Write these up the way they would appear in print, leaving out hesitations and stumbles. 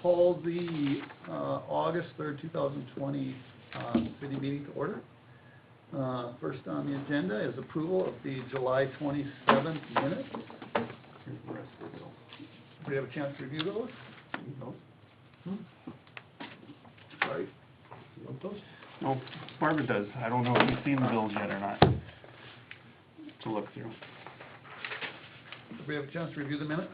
call the August 3rd, 2020 city meeting to order. First on the agenda is approval of the July 27th minutes. Here's the rest of the bill. Do we have a chance to review those? No. Sorry. No, Barbara does. I don't know if you've seen the bills yet or not to look through. Do we have a chance to review the minutes?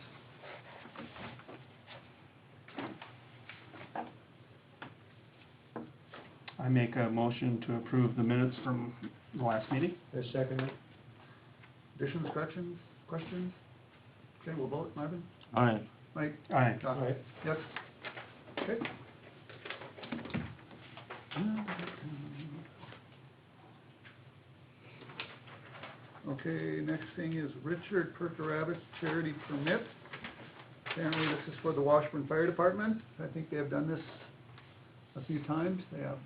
I make a motion to approve the minutes from the last meeting. Second. Additions, corrections, questions? Okay, we'll vote. Marvin? Aye. Mike? Aye. John? Aye. Yes. Okay. Okay, next thing is Richard Perkarabas charity permit. Apparently this is for the Washburn Fire Department. I think they have done this a few times. They have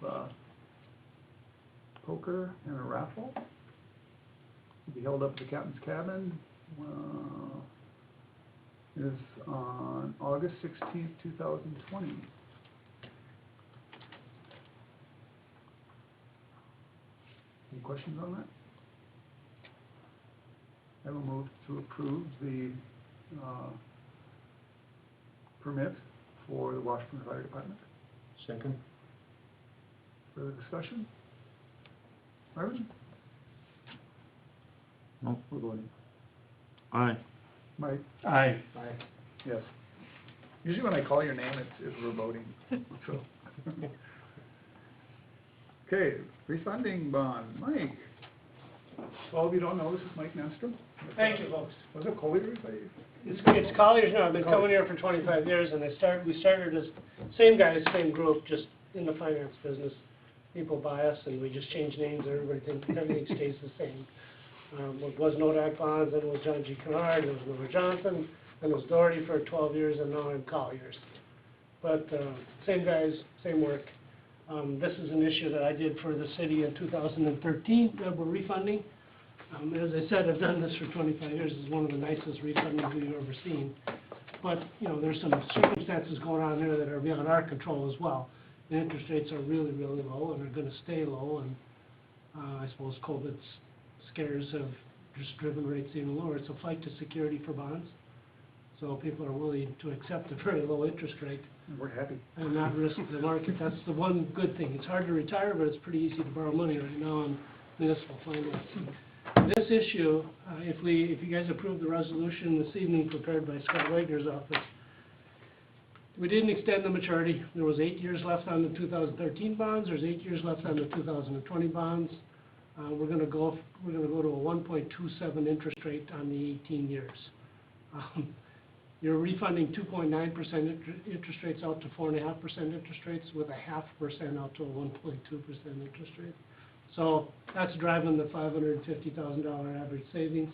poker and a raffle. It'll be held up at the captain's cabin. Is on August 16th, 2020. Any questions on that? I will move to approve the permit for the Washburn Fire Department. Second. Further discussion? Marvin? No, we're voting. Aye. Mike? Aye. Aye. Yes. Usually when I call your name, it's we're voting. So. Okay, refunding bond, Mike. Well, if you don't know, this is Mike Nastro. Thank you, folks. Was it Colliers? It's Colliers now. I've been coming here for 25 years, and we started as same guys, same group, just in the finance business. People buy us, and we just change names. Everything stays the same. It was Nodak Bonds, then it was John G. Kennard, then it was Wilbur Johnson, then it was Doherty for 12 years, and now I'm Colliers. But same guys, same work. This is an issue that I did for the city in 2013 that we're refunding. As I said, I've done this for 25 years. It's one of the nicest refundings we've ever seen. But, you know, there's some circumstances going on there that are beyond our control as well. The interest rates are really, really low and are going to stay low. And I suppose COVID's scares have just driven rates even lower. It's a flight to security for bonds. So people are willing to accept a very low interest rate. And we're happy. And not risk the market. That's the one good thing. It's hard to retire, but it's pretty easy to borrow money right now on municipal financing. This issue, if you guys approve the resolution this evening prepared by Scott Wagner's office, we didn't extend the maturity. There was 8 years left on the 2013 bonds. There's 8 years left on the 2020 bonds. We're going to go to a 1.27 interest rate on the 18 years. You're refunding 2.9% interest rates out to 4.5% interest rates with a 0.5% out to a 1.2% interest rate. So that's driving the $550,000 average savings.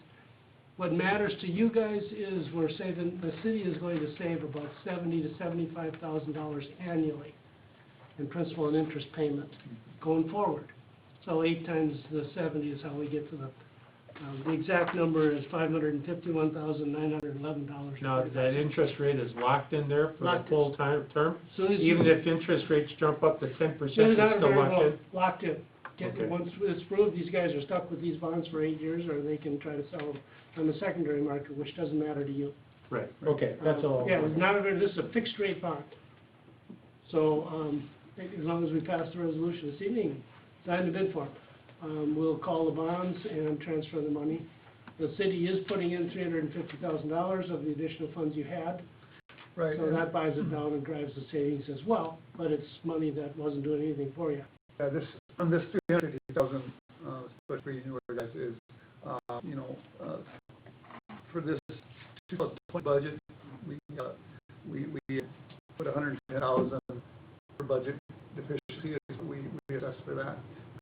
What matters to you guys is the city is going to save about $70,000 to $75,000 annually in principal and interest payment going forward. So 8 times the 70 is how we get to the exact number is $551,911. Now, that interest rate is locked in there for the full term? Even if interest rates jump up to 10%, it's still locked in? Locked in. Okay. Once it's proved, these guys are stuck with these bonds for 8 years, or they can try to sell them on the secondary market, which doesn't matter to you. Right, okay, that's all. Yeah, this is a fixed rate bond. So, as long as we pass the resolution this evening, sign the bid form. We'll call the bonds and transfer the money. The city is putting in $350,000 of the additional funds you had. Right. So that buys it down and drives the savings as well, but it's money that wasn't doing anything for you. Yeah, this $350,000, but for you newer guys is, for this 2020 budget, we put $110,000 for budget deficiency. We assessed for that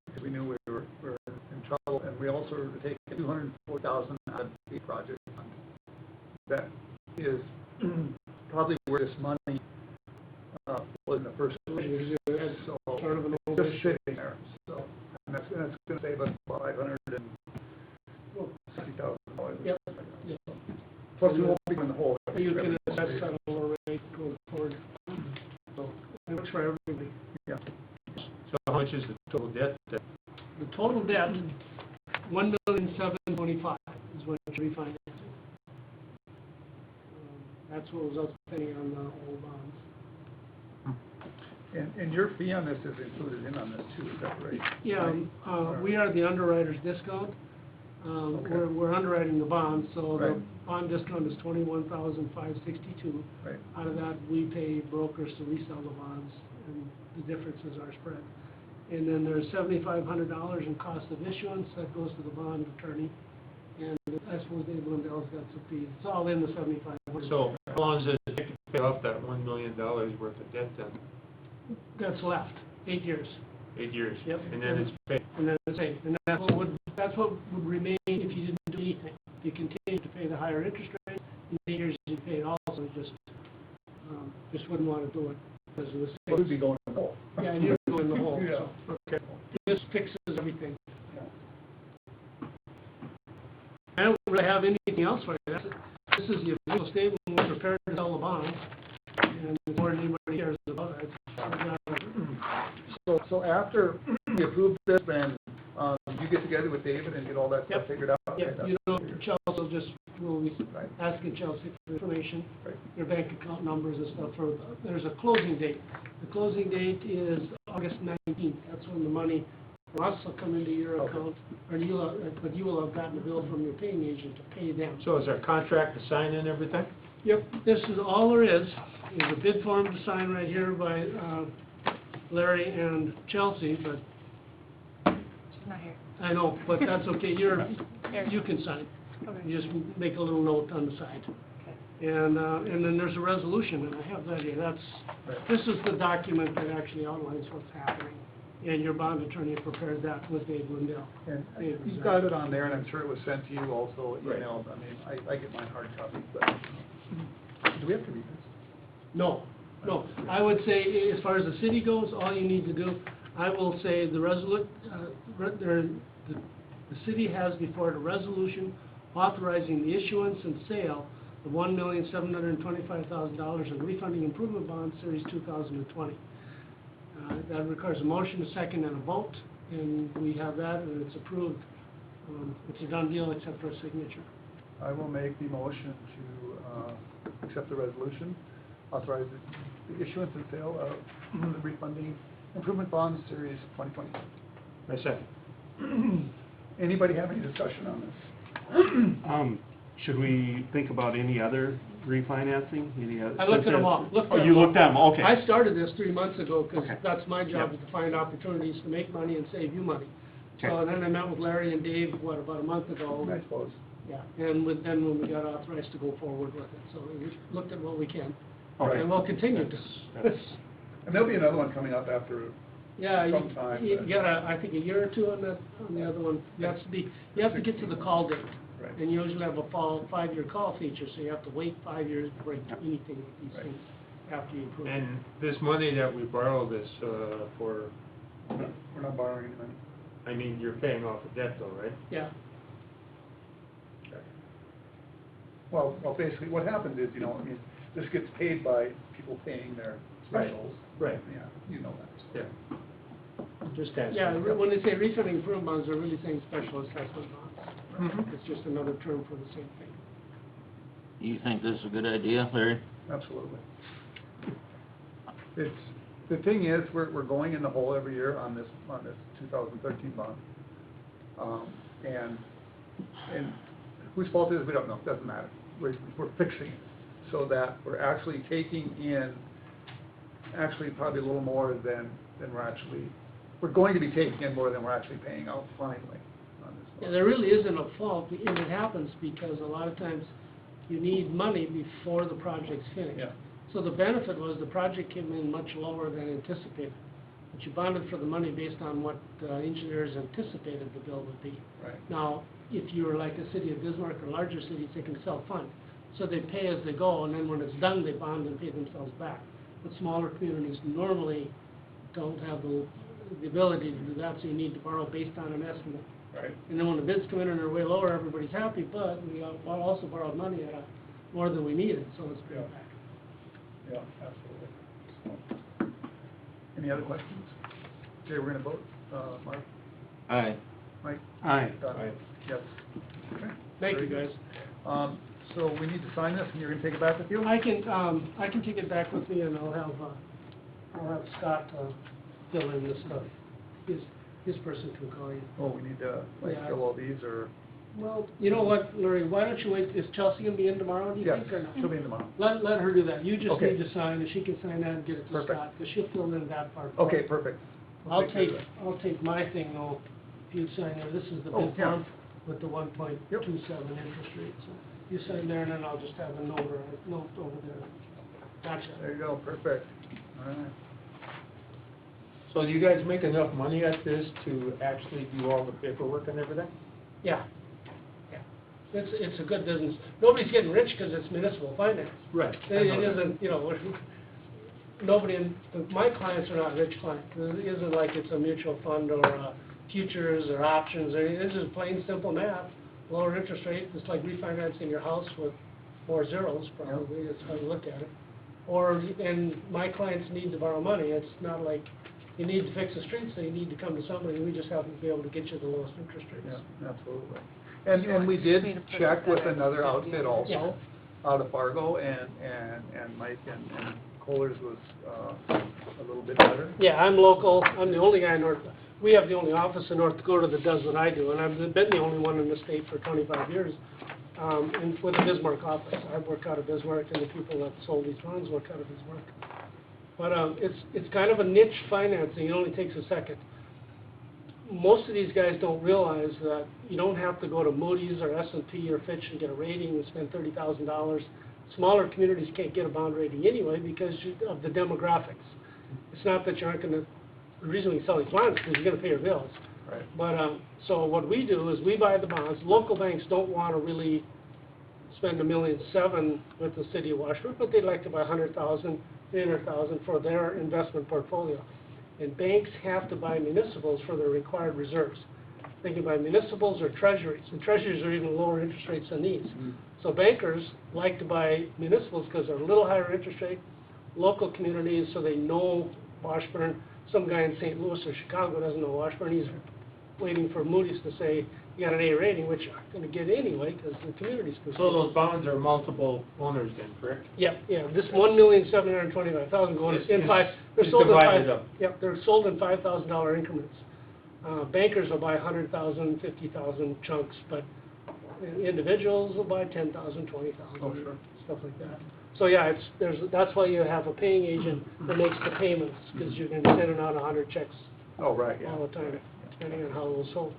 because we knew we were in trouble, and we also were to take $204,000 out of the project fund. That is probably where this money was in the first place. So Sort of an it's just sitting there. So and that's going to save us about $560,000. Yep. Plus we won't be in the hole. You can assess that a lower rate going forward. for everybody. Yeah. So how much is the total debt then? The total debt, $1,725,000 is what you're refinancing. That's what was outstanding on the old bonds. And your fee on this is included in on this too, is that right? Yeah, we are the underwriter's discount. Okay. We're underwriting the bonds, so the Right. bond discount is $21,562. Right. Out of that, we pay brokers to resell the bonds, and the difference is our spread. And then there's $7,500 in cost of issuance, that goes to the bond attorney. And I suppose Dave Lindell's got some fees, it's all in the $7,500. So how long does it take to pay off that $1 million worth of debt then? That's left, 8 years. 8 years? Yep. And then it's paid? And then it's safe, and that's what would remain if you didn't do anything. If you continue to pay the higher interest rate, in 8 years you pay it also, just wouldn't want to do it because of the state. What would be going in the hole? Yeah, and you're going in the hole, Yeah. so. Okay. This fixes everything. Yeah. I don't really have anything else for you. This is the official statement, we're prepared to sell the bonds, and more than anybody cares about it. So after we approve this, then, you get together with David and get all that stuff Yep. figured out? Yeah, Okay, you know, that's- Chelsea will just, we'll be Right. asking Chelsea for information, Right. your bank account numbers and stuff for, there's a closing date. The closing date is August 19th, that's when the money for us will come into your Okay. account, or but you will have gotten a bill from your paying agent to pay them. So is our contract to sign and everything? Yep, this is all there is a bid form to sign right here by, Larry and Chelsea, but She's not here. I know, but that's okay, Here. you can sign. Okay. You just make a little note on the side. And then there's a resolution, and I have that here, Right. this is the document that actually outlines what's happening. And your bond attorney prepared that with Dave Lindell. And Yeah, you've got it on there, and I'm sure it was sent to you also, Right. emailed. I mean, I get mine hard copy, but, do we have to read this? No, I would say, as far as the city goes, all you need to do, I will say the the city has before it a resolution authorizing the issuance and sale of $1,725,000 in refunding improvement bonds, Series 2020. That requires a motion, a second, and a vote, and we have that, and it's approved. It's a done deal except for a signature. I will make the motion to accept the resolution, authorize the issuance and sale of the refunding improvement bonds, Series 2020. My second. Anybody have any discussion on this? Should we think about any other refinancing? I looked at them all. Oh, you looked at them, okay. I started this 3 months ago, because Okay. that's my job, Yep. is to find opportunities to make money and save you money. So Okay. then I met with Larry and Dave, about a month ago? I suppose. Yeah, and then when we got authorized to go forward with it, so we looked at what we can. Okay. And we'll continue to. That's- And there'll be another one coming up after, Yeah, sometime, you but- got I think a year or two on the other one. You have to get to the call date. Right. And you usually have a 5-year call feature, so you have to wait 5 years before you do anything with these Right. things after you approve it. And this money that we borrow this, for, we're not borrowing any money. I mean, you're paying off the debt though, right? Yeah, Well, basically, what happens is, I mean, this gets paid by people paying their Right. specials. Right. Yeah, you know that. Yeah. Just asking. yeah, when they say refunding improvement bonds, they're really saying special assessment bonds. Mhm. It's just another term for the same thing. You think this is a good idea, Larry? Absolutely. The thing is, we're going in the hole every year on this 2013 bond. And whose fault it is, we don't know, doesn't matter. We're fixing it so that we're actually taking in, probably a little more than we're going to be taking in more than we're actually paying out finally on this Yeah, bond. there really isn't a fault, and it happens because a lot of times you need money before the project's finished. Yeah. So the benefit was the project came in much lower than anticipated. But you bonded for the money based on what engineers anticipated the bill would be. Right. Now, if you were like a city of Bismarck or larger cities, they can self-fund. So they pay as they go, and then when it's done, they bond and pay themselves back. But smaller communities normally don't have the ability to do that, so you need to borrow based on an estimate. Right. And then when the bids come in and they're way lower, everybody's happy, but we also borrowed money at more than we needed, so it's paid Yeah. back. Yeah, absolutely. Any other questions? Okay, we're gonna vote. Mark, Aye. Mike, Aye. Don? Aye. Yes. Okay. Thank you, Very guys. good. So we need to sign this, and you're gonna take it back with you? I can take it back with me, and I'll have Scott, fill in this stuff. His person can call you. Oh, we need to, like, Yeah. fill all these, or? Well, you know what, Larry, why don't you wait, is Chelsea gonna be in tomorrow, do you Yes, think, or not? she'll be in tomorrow. Let her do that, you just Okay. need to sign, and she can sign that and get it to Perfect. Scott, because she'll fill in that part. Okay, perfect. We'll I'll care of take, that. I'll take my thing, though, if you sign there, this is the Oh, bid yeah. form with the 1.27 interest rate, so you sign there, and then I'll just have a note over there. Gotcha. There you go, perfect. All right. So do you guys make enough money at this to actually do all the paperwork and everything? Yeah, yeah. It's a good business. Nobody's getting rich because it's municipal finance. Right. It isn't, you know, my clients are not rich clients. It isn't like it's a mutual fund or futures or options. This is plain simple math. Lower interest rate, it's like refinancing your house with more zeros, probably, is how you look at it. And my clients need to borrow money. It's not like you need to fix the streets, so you need to come to somebody, we just happen to be able to get you the lowest interest rates. Yeah, absolutely. And we did me to put check that with in? another outfit also, Yeah. out of Fargo, and Mike and Kohler's was, a little bit better. Yeah, I'm local, I'm the only guy in we have the only office in North Dakota that does what I do, and I've been the only one in the state for 25 years, and with the Bismarck office. I work out of Bismarck, and the people that sold these bonds work out of Bismarck. But it's kind of a niche financing, it only takes a second. Most of these guys don't realize that you don't have to go to Moody's or S&P or Fitch and get a rating and spend $30,000. Smaller communities can't get a bond rating anyway because of the demographics. It's not that you aren't gonna, the reason we sell these bonds is because you're gonna pay your bills. Right. But, so what we do is we buy the bonds. Local banks don't wanna really spend $1.7 million with the city of Washburn, but they'd like to buy 100,000, 300,000 for their investment portfolio. And banks have to buy municipals for their required reserves. They can buy municipals or treasuries, and treasuries are even lower interest rates than these. So bankers like to buy municipals because they're a little higher interest rate, local communities, so they know Washburn. Some guy in St. Louis or Chicago doesn't know Washburn, he's waiting for Moody's to say, you got an A rating, which you're not gonna get anyway, because the community's. So those bonds are multiple owners then, correct? Yeah, this $1,725,000 going Is- in five, is- they're is sold in divided five, up. yep, they're sold in $5,000 increments. Bankers will buy 100,000, 50,000 chunks, but individuals will buy 10,000, 20,000, Oh, sure. stuff like that. So yeah, that's why you have a paying agent that makes the payments, because you're gonna be sending out 100 checks Oh, right, yeah. all the time, depending on how it was sold.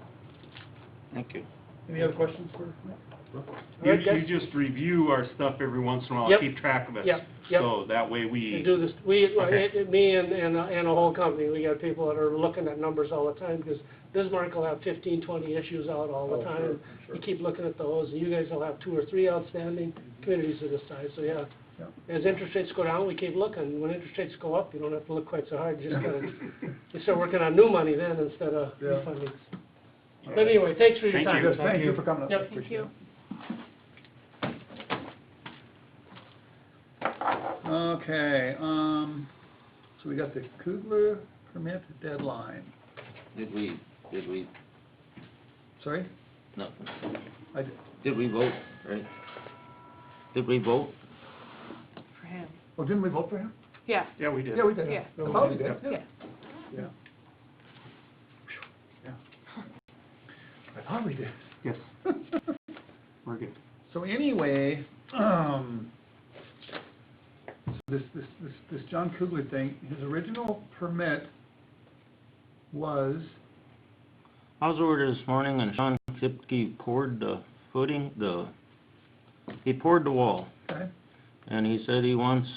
Thank you. Any other questions for Mike? You, Alright, guys? you just review our stuff every once in a while, Yep. keep track of it. Yep, yep. So that way We we, do this, Okay. me and a whole company, we got people that are looking at numbers all the time, because Bismarck will have 15, 20 issues out all the Oh, time. sure, sure. You keep looking at those, and you guys will have 2 or 3 outstanding communities of this size, so yeah. Yeah. As interest rates go down, we keep looking. When interest rates go up, you don't have to look quite so hard, you just gotta, you start working on new money then instead of Yeah. refundings. But anyway, thanks for your Thank time. you. Yes, thank you for coming up. Yep. Thank Appreciate you. it. Okay, so we got the Kugler permit deadline. Did we, Sorry? nothing. I did. Did we vote, right? Did we vote? For him. Oh, didn't we vote for him? Yeah, yeah, we did. Yeah, we did. Yeah. I thought we did, yeah. Yeah. Yeah. I thought we did. Yes, we're good. So anyway, this John Kugler thing, his original permit was, I was over there this morning and Sean Kipke poured the footing, he poured the wall. okay, And he said he wants,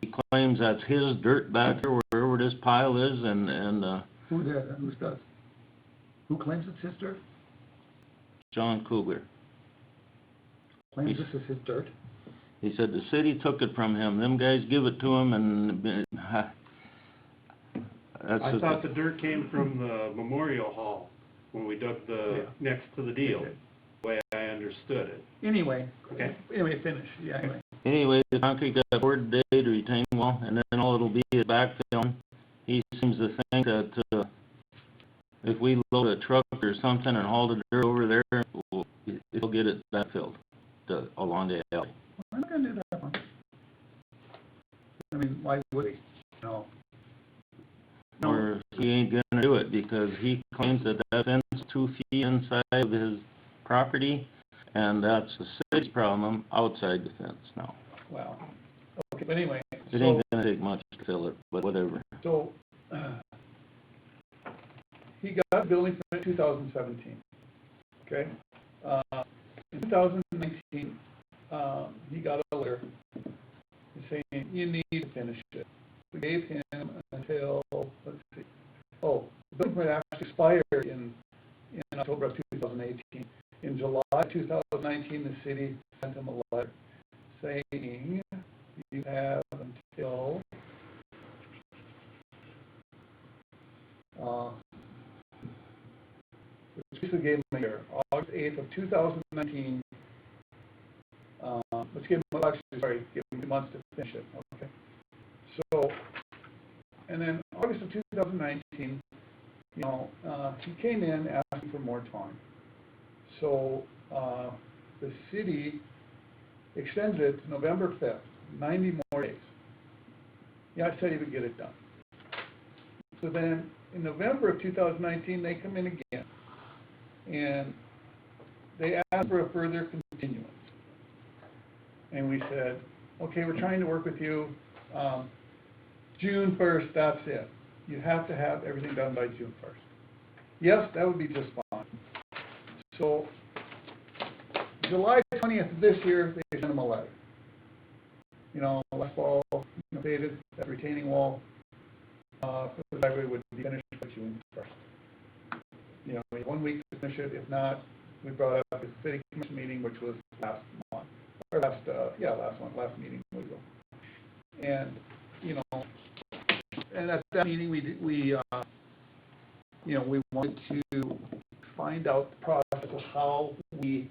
he claims that's his dirt back there, wherever this pile is, and who did, who does? Who claims it's his dirt? John Kugler. Claims this is his dirt? He said the city took it from him, them guys give it to him, and that's I thought the dirt came from the Memorial Hall when we dug the, next to the deal, Okay. the way I understood it. Anyway. Okay. Anyway, finish, yeah, anyway. Anyway, the concrete got poured today to retain wall, and then all it'll be is backfilling, he seems to think that, if we load a truck or something and haul the dirt over there, it'll get it backfilled, along the alley. I'm not gonna do that one. I mean, why would he? No. Or he ain't gonna do it, because he claims that that fence is 2 feet inside of his property, and that's the city's problem outside the fence now. Well, okay, but anyway, It ain't gonna take much to fill it, but whatever. so, he got a building permit in 2017, okay? In 2019, he got a letter saying, you need to finish it. We gave him until, let's see, the building permit actually expired in October of 2018. In July 2019, the city sent him a letter saying, you have until, which basically gave him a year, August 8th of 2019, which gave him, gave him 2 months to finish it, okay? So, and then August of 2019, he came in asking for more time. So, the city extended it to November 5th, 90 more days. Yeah, I said he would get it done. So then, in November of 2019, they come in again, and they asked for a further continuance. And we said, okay, we're trying to work with you. June 1st, that's it. You have to have everything done by June 1st. Yes, that would be just fine. So, July 20th of this year, they sent him a letter. Last fall, stated that retaining wall for the library would be finished by June 1st. We had 1 week to finish it. If not, we brought it up at the city commission meeting, which was last month, or last meeting we go. And and at that meeting we wanted to find out the process of how we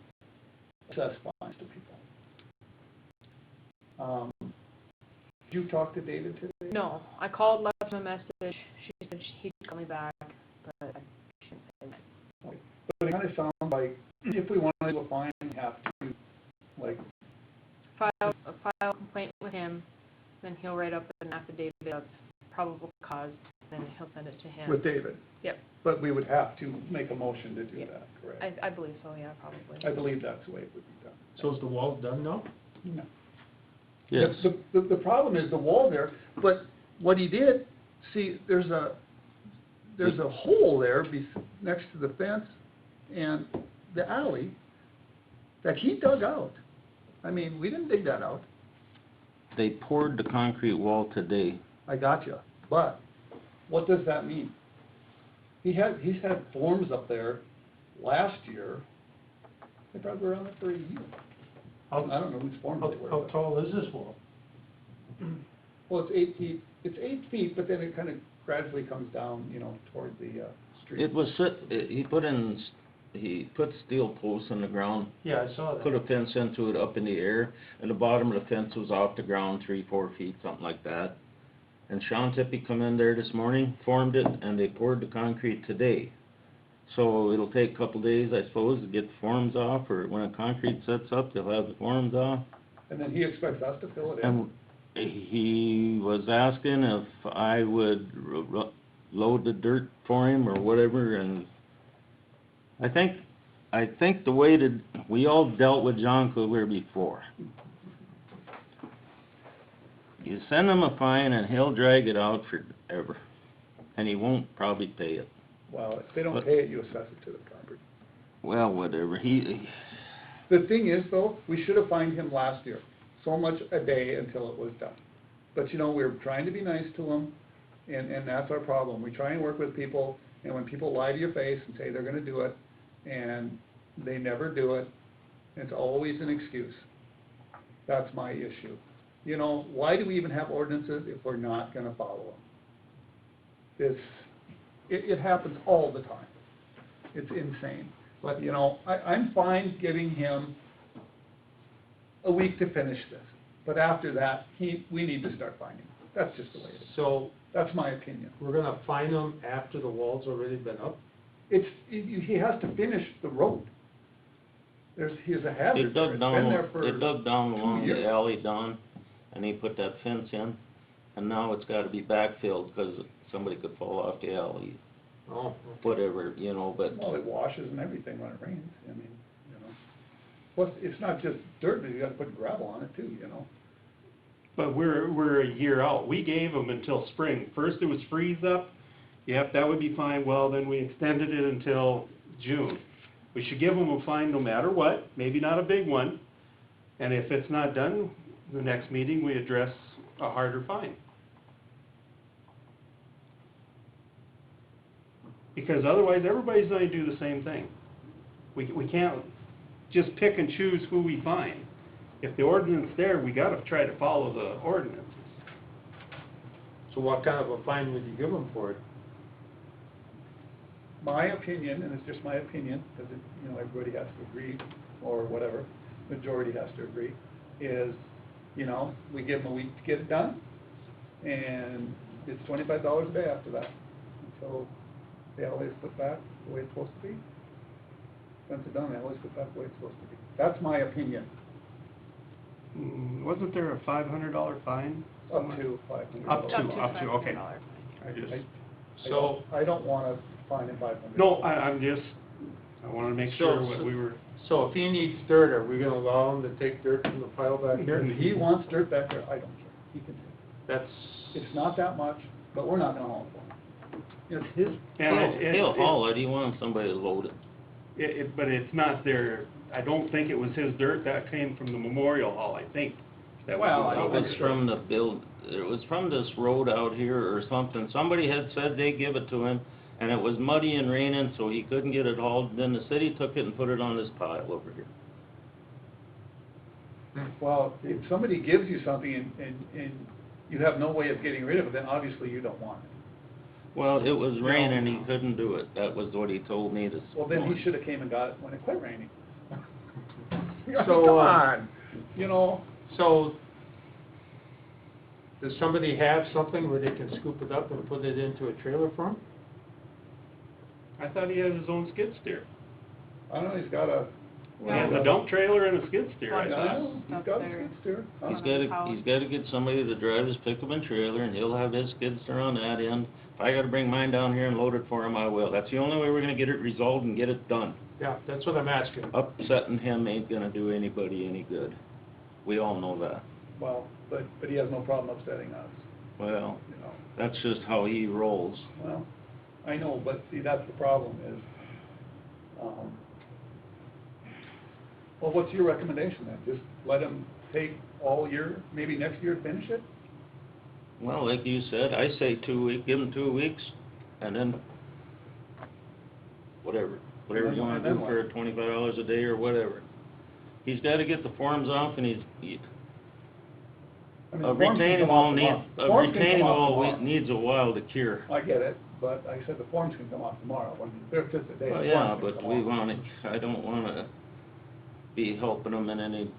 assess fines to people. Did you talk to David today? No, I called, left him a message. She said he'd call me back, but I shouldn't say that. But it kind of sounds like if we want to do a fine, we have to, File a complaint with him, then he'll write up an affidavit of probable cause, then he'll send it to him. with David. Yep. But we would have to make a motion to do that, correct? I believe so, yeah, probably. I believe that's the way it would be done. So is the wall done now? No. Yes. The problem is the wall there, but what he did, see, there's a hole there next to the fence and the alley that he dug out. I mean, we didn't dig that out. They poured the concrete wall today. I gotcha. But what does that mean? He's had forms up there last year. They probably were on it for a year. I don't know whose forms they were. How tall is this wall? Well, it's 8 feet. It's 8 feet, but then it kind of gradually comes down, toward the street. It was, he put steel posts in the ground, Yeah, I saw that. put a fence into it up in the air, and the bottom of the fence was off the ground 3-4 feet, something like that. And Sean Tippy come in there this morning, formed it, and they poured the concrete today. So it'll take a couple days, I suppose, to get the forms off, or when the concrete sets up, they'll have the forms off. And then he expects us to fill it in. And he was asking if I would load the dirt for him or whatever, and I think the way that we all dealt with John Kugler before. You send him a fine and he'll drag it out forever, and he won't probably pay it. Well, if they don't pay it, you assess it to the property. Well, whatever, The thing is, though, we should have fined him last year, so much a day until it was done. But, we were trying to be nice to him, and that's our problem. We try and work with people, and when people lie to your face and say they're gonna do it, and they never do it, it's always an excuse. That's my issue. Why do we even have ordinances if we're not gonna follow them? It happens all the time. It's insane. But, I'm fine giving him a week to finish this. But after that, we need to start finding. That's just the way it is. So, That's my opinion. we're gonna fine him after the wall's already been up? He has to finish the road. He has a They hazard there. dug It's been there down, for. they dug down 2 along the years. alley, Don, and he put that fence in, and now it's gotta be backfilled, 'cause somebody could fall off the alley, Oh, whatever, you know, but, Well, it washes and everything when it rains, I mean, you know. Plus, it's not just dirt, but you gotta put gravel on it too, you know. But we're a year out. We gave them until spring. First it was freeze up. Yep, that would be fine. Well, then we extended it until June. We should give them a fine no matter what, maybe not a big one. And if it's not done, the next meeting, we address a harder fine. Because otherwise, everybody's gonna do the same thing. We can't just pick and choose who we fine. If the ordinance there, we gotta try to follow the ordinances. so what kind of a fine would you give him for it? My opinion, and it's just my opinion, because you know, everybody has to agree, or whatever, majority has to agree, is, you know, we give them a week to get it done, and it's $25 a day after that, until the alley is put back the way it's supposed to be. Once it's done, the alley is put back the way it's supposed to be. That's my opinion, Wasn't there a $500 fine? up to $500. Up to, okay. $500. I just, So, I don't wanna fine him $500. no, I wanna make sure what we were, so if he needs dirt, are we gonna allow him to take dirt from the pile back here? If he wants dirt back there, I don't care, he can take it. That's, It's not that much, but we're not gonna haul it for him. It's his, and he'll haul it, he wants somebody to load it. but it's not their, I don't think it was his dirt, that came from the Memorial Hall, I think. That was Well, his I It dirt. was from the it was from this road out here or something, somebody had said they give it to him, and it was muddy and raining, so he couldn't get it hauled, then the city took it and put it on this pile over here. well, if somebody gives you something and you have no way of getting rid of it, then obviously you don't want it. Well, it was raining, he couldn't do it, that was what he told me this Well, then he morning. should've came and got it when it quit raining. I mean, So, come on, you know, so, does somebody have something where they can scoop it up and put it into a trailer for him? I thought he had his own skid steer. I don't know, he's got a. He has a dump trailer and a skid steer, I I thought. know, he's got a skid steer. He's gotta get somebody to drive his pickup and trailer, and he'll have his skid steer on that end. If I gotta bring mine down here and load it for him, I will. That's the only way we're gonna get it resolved and get it done. Yeah, that's what I'm asking. Upsetting him ain't gonna do anybody any good. We all know that. Well, but he has no problem upsetting us, Well, you know. that's just how he rolls. Well, I know, but see, that's the problem is, well, what's your recommendation then? Just let him take all year, maybe next year to finish it? Well, like you said, I say 2 weeks, give him 2 weeks, and then whatever you wanna do for $25 a day or whatever. He's gotta get the forms off, and I mean, a the forms can retaining come off wall needs, tomorrow. a Forms can retaining come off wall tomorrow. needs a while to cure. I get it, but like I said, the forms can come off tomorrow, when they're just a day. Well, the yeah, forms can but come we off. wanna, I don't wanna be helping him in any,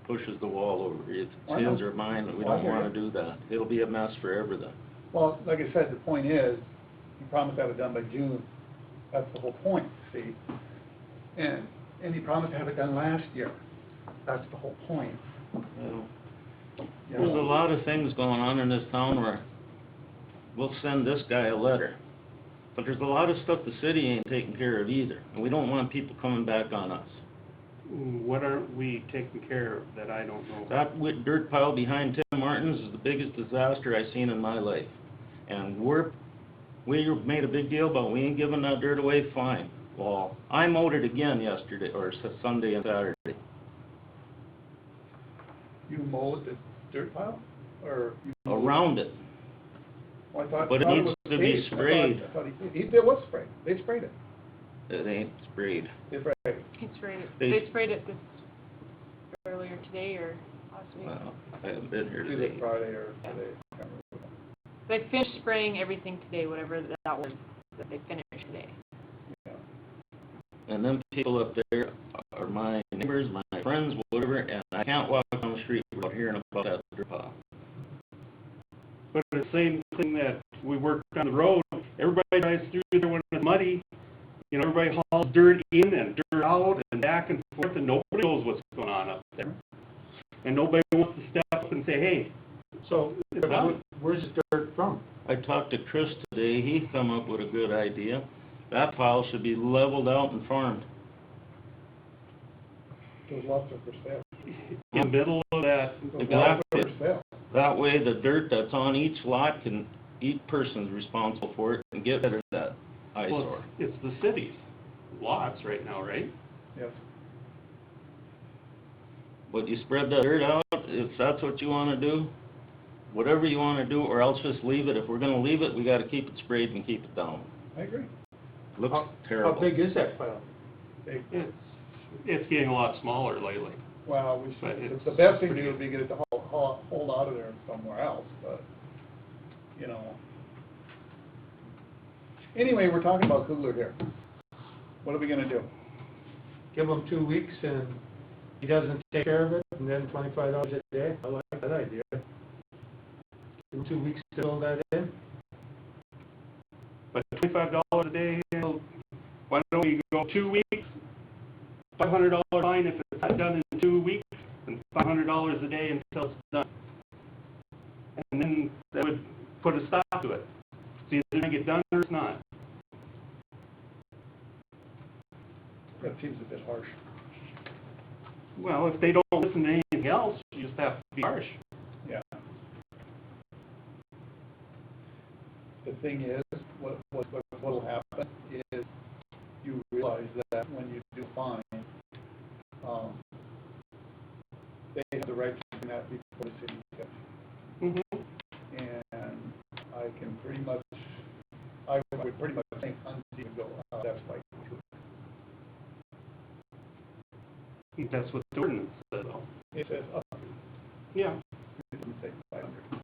pushes the wall over. If I it's know. his or mine, we Well, I don't hear wanna you. do that. It'll be a mess for everything. Well, like I said, the point is, he promised to have it done by June, that's the whole point, see? And he promised to have it done last year, that's the whole point. Well, you there's a know? lot of things going on in this town where we'll send this guy a letter. But there's a lot of stuff the city ain't taking care of either, and we don't want people coming back on us. What aren't we taking care of that I don't know? That dirt pile behind Tim Martin's is the biggest disaster I've seen in my life. And we made a big deal about we ain't giving that dirt away, fine. Well, I mowed it again yesterday, or Sunday and Saturday. You mowed the dirt pile, or? you mowed- Around it. Well, I thought But it was needs to be paved. sprayed. I thought it was sprayed, they sprayed it, It ain't sprayed. they sprayed it. He sprayed it, They- they sprayed it earlier today or last week. Well, I haven't been here Either today. Friday or today, I can't remember. They finished spraying everything today, whatever that was, that they finished today. Yeah. And them people up there are my neighbors, my friends, whatever, and I can't walk down the street without hearing about that dirt pile. same thing that we work on the road. Everybody drives through there when it's muddy. You know, everybody hauls dirt in and dirt out and back and forth, and nobody knows what's going on up there. And nobody wants to step up and say, hey, So, it's done. where's the dirt from? I talked to Chris today, he come up with a good idea. That pile should be leveled out and farmed. There's lots of for sale. In the middle of that, There's got lots it. for sale. That way, the dirt that's on each lot can, each person's responsible for it and get rid of that eyesore. well, it's the city's lots right now, right? Yes. But you spread that dirt out, if that's what you wanna do, whatever you wanna do, or else just leave it. If we're gonna leave it, we gotta keep it sprayed and keep it down. I agree. Looks How terrible. big is that pile? It's getting a lot smaller lately. Well, we But should, it's the best thing to pretty- do would be get it to hold out of there somewhere else, but, you know. Anyway, we're talking about Kugler here. What are we gonna do? Give him 2 weeks and he doesn't take care of it, and then $25 a day? I like that idea. Give him 2 weeks to fill that in. But $25 a day, you know, why don't we go 2 weeks? $500 fine if it's not done in 2 weeks, and $500 a day until it's done. And then that would put a stop to it. It's either gonna get done or it's not. That seems a bit harsh. Well, if they don't listen to anything else, you just have to be harsh. Yeah. The thing is, what'll happen is you realize that when you do fine, they have the right to do that before the city does. Mm-hmm. And I can pretty much, I would pretty much think until you go, that's like, That's what the ordinance says, though. it says up, Yeah. it doesn't say 500.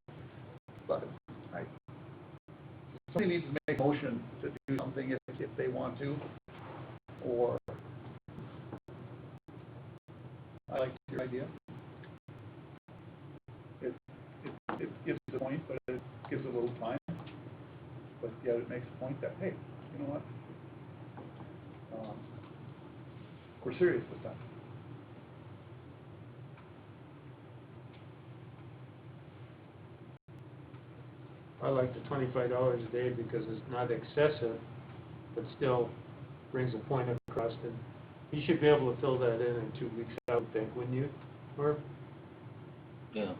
But, somebody needs to make a motion to do something if they want to, or, I like your idea. It gives a point, but it gives a little time, but yet it makes a point that, hey, you know what? We're serious this time. I like the $25 a day because it's not excessive, but still brings a point across, and you should be able to fill that in 2 weeks, I would think, wouldn't you? Or, Yeah.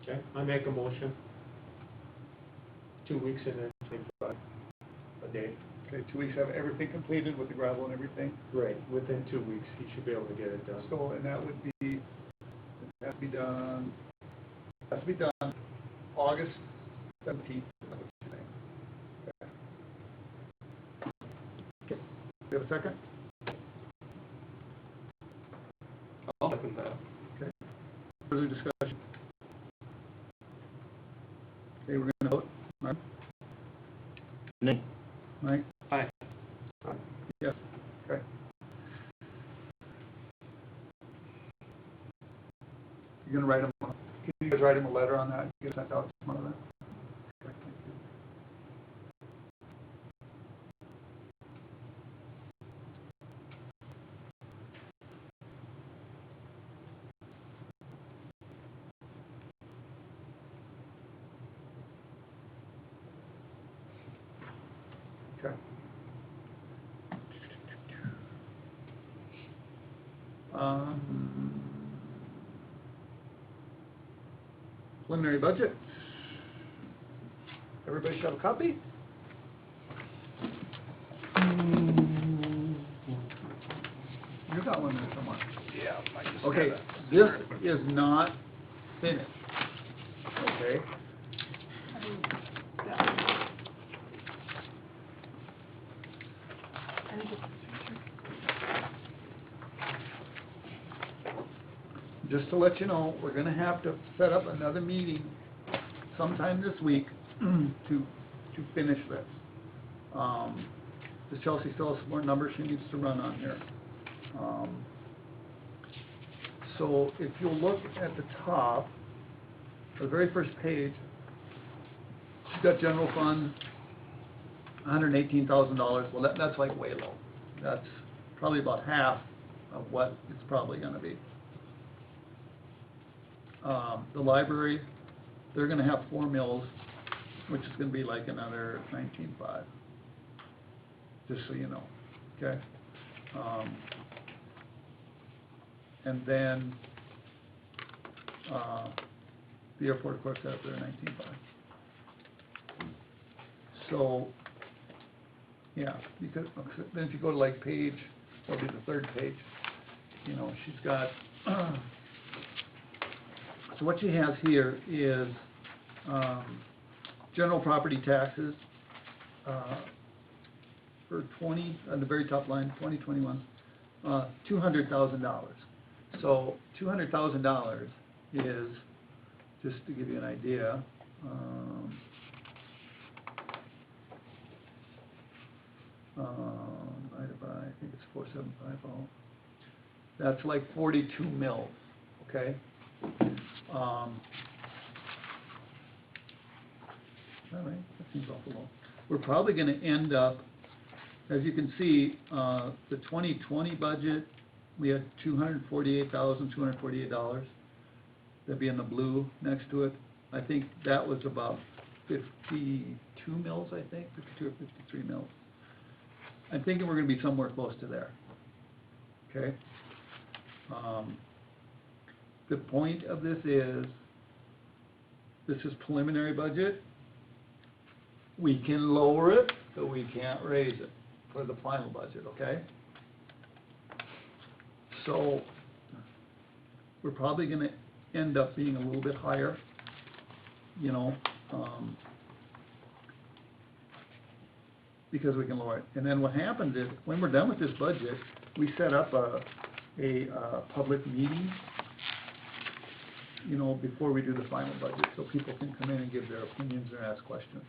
okay, I make a motion. 2 weeks and then 25 a day. Okay, 2 weeks, have everything completed with the gravel and everything. Right, within 2 weeks, he should be able to get it done. So, and that would be, it has to be done August 17th. Okay. We have a second? I'll second that. Okay. Further discussion? Okay, we're gonna vote. Mark? Nick? Mike? Aye. Yes. Okay. You're gonna write him, can you guys write him a letter on that, get sent out tomorrow then? Okay, thank you. Okay. Preliminary budget. Everybody should have a copy? You got one there somewhere. Yeah. I just Okay, got this is not finished, okay? Just to let you know, we're gonna have to set up another meeting sometime this week to finish this. Does Chelsea still have some more numbers she needs to run on here? So if you'll look at the top, the very first page, she's got general fund, $118,000, well, that's like way low. That's probably about half of what it's probably gonna be. The library, they're gonna have 4 mills, which is gonna be like another 19.5, just so you know, okay? And then, the airport clerk's out there, 19.5. So, yeah, because, then if you go to like page, that'll be the third page, you know, she's got, so what she has here is, general property taxes, for on the very top line, 2021, $200,000. So $200,000 is, just to give you an idea, divided by, I think it's 4,750. That's like 42 mils, okay? Is that right? That seems awful low. We're probably gonna end up, as you can see, the 2020 budget, we had $248,248. That'd be in the blue next to it. I think that was about 52 mils, I think, 52 or 53 mils. I'm thinking we're gonna be somewhere close to there, okay? The point of this is preliminary budget. We can lower it, but we can't raise it for the final budget, okay? So, we're probably gonna end up being a little bit higher, you know, because we can lower it. And then what happens is, when we're done with this budget, we set up a public meeting, you know, before we do the final budget, so people can come in and give their opinions or ask questions.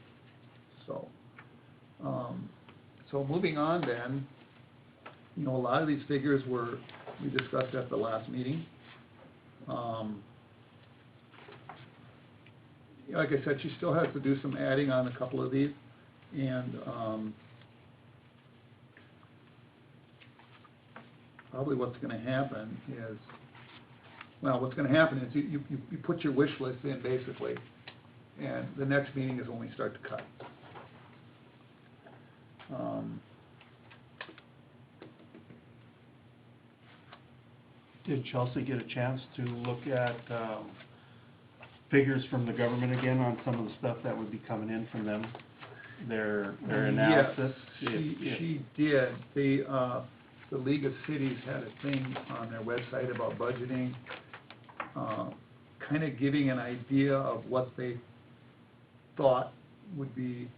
So, so moving on then, you know, a lot of these figures we discussed at the last meeting. Like I said, she still has to do some adding on a couple of these, and, probably what's gonna happen is, you put your wish list in, basically, and the next meeting is when we start to cut. Did Chelsea get a chance to look at, figures from the government again on some of the stuff that would be coming in from them? Their analysis? Yes, she did. The League of Cities had a thing on their website about budgeting, kind of giving an idea of what they thought would be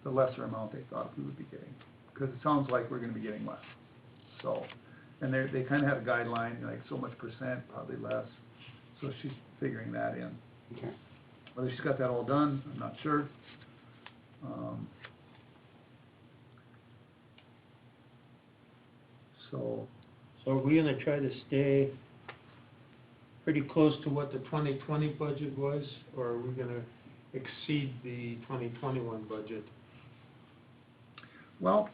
the lesser amount they thought we would be getting, because it sounds like we're gonna be getting less. So, and they kind of had a guideline, like so much percent, probably less, so she's figuring that in. Okay. Whether she's got that all done, I'm not sure. So, So are we gonna try to stay pretty close to what the 2020 budget was, or are we gonna exceed the 2021 budget? well,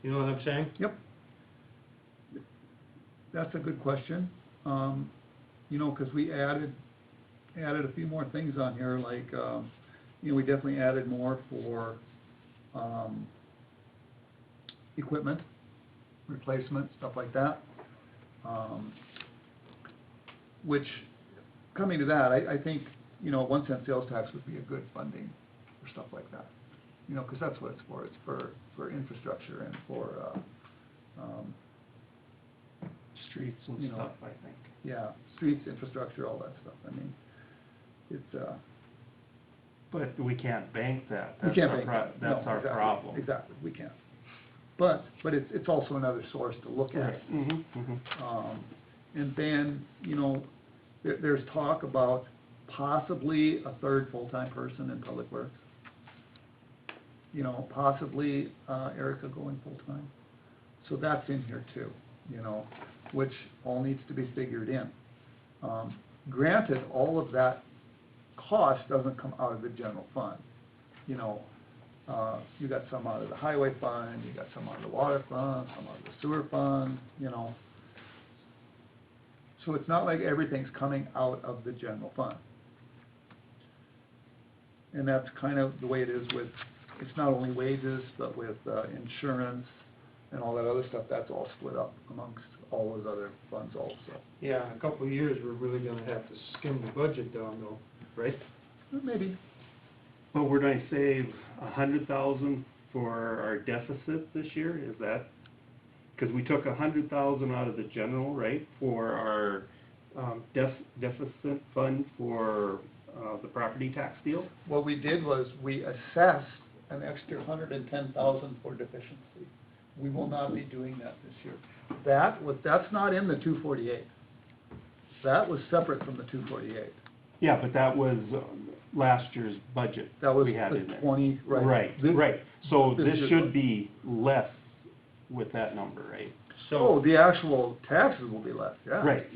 You know what I'm saying? yep. That's a good question. You know, because we added a few more things on here, like, you know, we definitely added more for, equipment, replacement, stuff like that. Which, coming to that, I think, you know, 1 cent sales tax would be a good funding for stuff like that. You know, because that's what it's for. It's for infrastructure and for, Streets and You know, stuff, I think. yeah, streets, infrastructure, all that stuff. I mean, it's, But we can't bank that. we can't make That's that. No, our exactly, problem. Exactly, we can't. But it's also another source to look at. And then, you know, there's talk about possibly a third full-time person in Public Works. You know, possibly, Erica going full-time. So that's in here too, you know, which all needs to be figured in. Granted, all of that cost doesn't come out of the general fund. You know, you got some out of the highway fund, you got some out of the water fund, some out of the sewer fund, you know. So it's not like everything's coming out of the general fund. And that's kind of the way it is with, it's not only wages, but with insurance and all that other stuff, that's all split up amongst all those other funds also. Yeah, in a couple of years, we're really gonna have to skim the budget down though, right? Maybe, But we're gonna save 100,000 for our deficit this year, is that? Because we took 100,000 out of the general, right, for our deficit fund for the property tax deal? what we did was we assessed an extra 110,000 for deficiency. We will not be doing that this year. That's not in the 248. That was separate from the 248. Yeah, but that was last year's budget. That was we had the in there. 20, right. Right, This- right. So this this is should what- be less with that number, right? Oh, the actual taxes will be less, yeah. Right.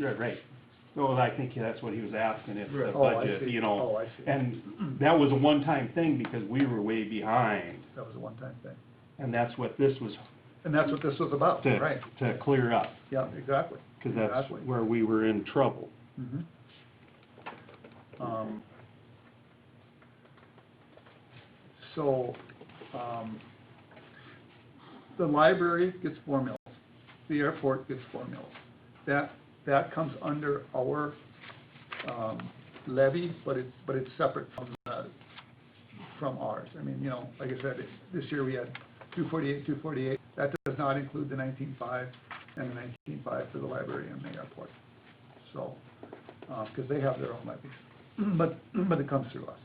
So I think that's what he was asking, if the Right. Oh, I budget, see. you know. Oh, I see. And that was a one-time thing because we were way behind, That was a one-time thing. and that's what this was And that's what this was about, right? to clear up, Yeah, exactly. because that's Exactly. where we were in trouble. Mhm. So, the library gets 4 mils, the airport gets 4 mils. That comes under our, levy, but it's separate from ours. I mean, you know, like I said, this year we had 248, that does not include the 19.5 and the 19.5 for the library and the airport. So, because they have their own levies, but it comes through us.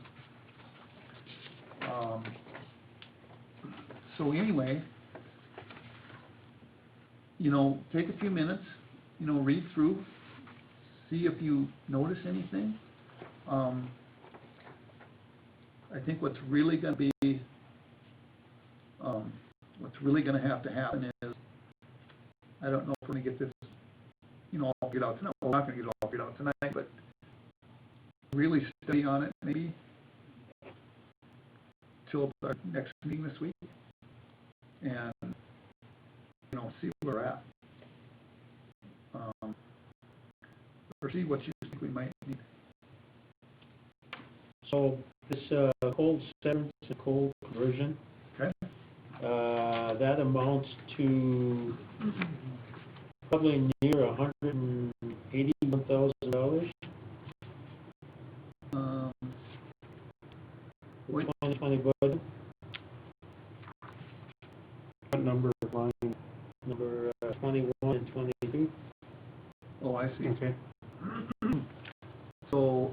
So anyway, you know, take a few minutes, you know, read through, see if you notice anything. I think what's really gonna be, what's really gonna have to happen is, I don't know if we're gonna get this, you know, all get out tonight, well, we're not gonna get it all get out tonight, but really study on it maybe till our next meeting this week, and, you know, see where we're at. Or see what you think we might need. So this, cold severance and cold conversion, Okay? that amounts to probably near $181,000 for Wait. 2020 budget, What number of line? number 21 and 22. Oh, I see. Okay. So,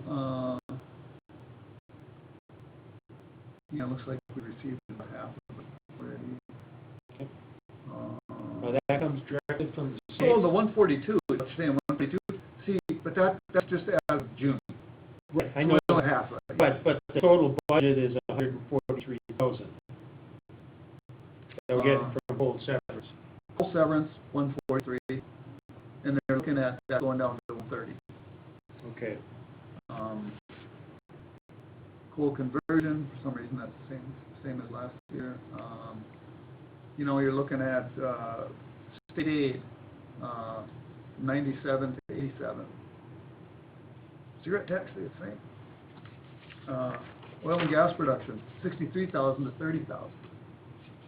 yeah, it looks like we received about half of it already. Okay. That comes directly from the state. Oh, the 142, it's saying 142, see, but that's just as of June. Right, I So know, we only half of it. but the total budget is $143,000 that we're getting from cold severance. Full severance, 143, and they're looking at that going down to 130. Okay. Coal conversion, for some reason that's the same as last year. You know, you're looking at, state aid, 97 to 87. Cigarette tax, stayed the same. Oil and gas production, 63,000 to 30,000.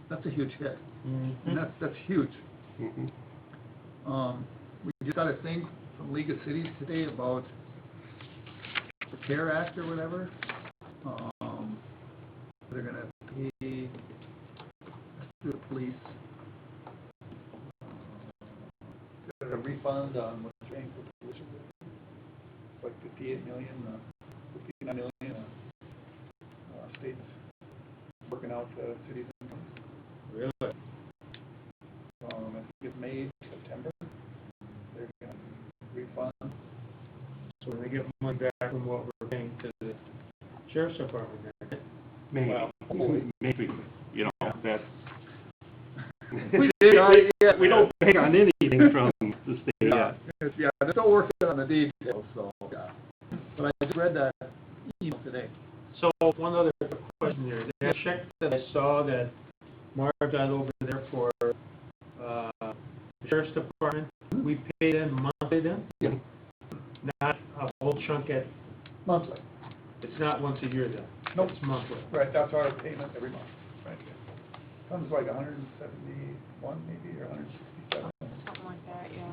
That's a huge hit, and that's huge. Mhm. We just got a thing from League of Cities today about the CARE Act or whatever. They're gonna pay the police a refund on what they're paying for pollution. Like 58 million, 59 million, states working out the cities' incomes. Really? I think it's May, September, they're gonna refund. So when we get money back from what we're paying to the sheriff's department, right? Maybe, Well, maybe, you know, that. We did, yeah. We don't pay on anything from the state yet. Yeah, they're still working on the details, so, yeah. But I just read that email today. So, one other question here, that check that I saw that Mark got over there for, the sheriff's department, we pay them monthly then? Yeah. Not a whole chunk at, Monthly. it's not once a year then? Nope. It's monthly. Right, that's our payment every month, right? Comes like 171 maybe, or 167. Something like that, yeah.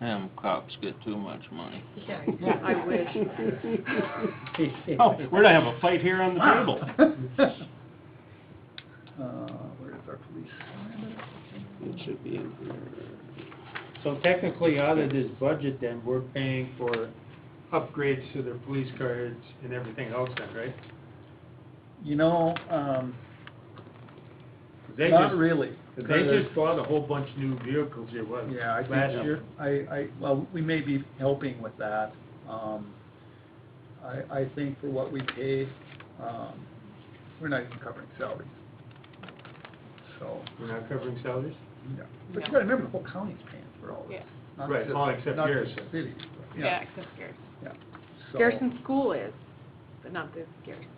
Them cops get too much money. Yeah, I wish. Oh, we're gonna have a fight here on the table. Where is our police? It should be in here. So technically, out of this budget then, we're paying for upgrades to their police cars and everything else then, right? You know, They not just- really. They just bought a whole bunch of new vehicles here, what, Yeah, I think. last year? Well, we may be helping with that. I think for what we paid, we're not even covering salaries. So, We're not covering salaries? yeah. But you gotta remember, the whole county's paying for all this. Yeah. Not Right, just- all except not Garrison. just cities, but, Yeah, except Garrison. Yeah. So, Garrison School is, but not this Garrison.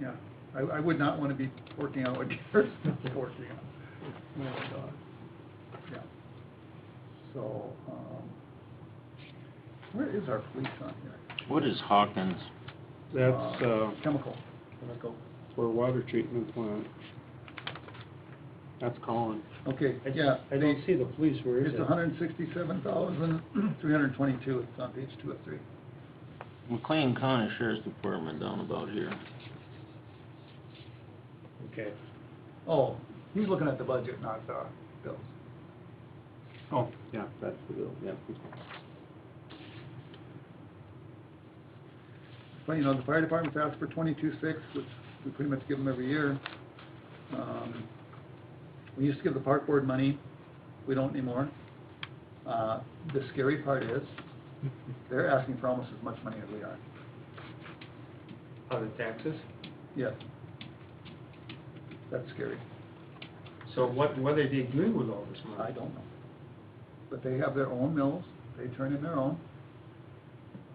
Yeah, I would not wanna be working on what Garrison's working on. Oh, my God. Yeah. So, where is our police on here? What is Hawkins? That's, Chemical. for water treatment plant. That's Colin. Okay, I- yeah. I don't see the police, where is It's it? 167,322, it's on page 2 of 3. McLean County Sheriff's Department down about here. Okay. Oh, he's looking at the budget, not the bills. Oh, yeah, that's the bill, yeah. Well, you know, the fire department's asked for 22.6, which we pretty much give them every year. We used to give the park board money, we don't anymore. The scary part is, they're asking for almost as much money as we are. Out of taxes? Yes. That's scary. So what are they doing with all this money? I don't know. But they have their own mills, they turn in their own.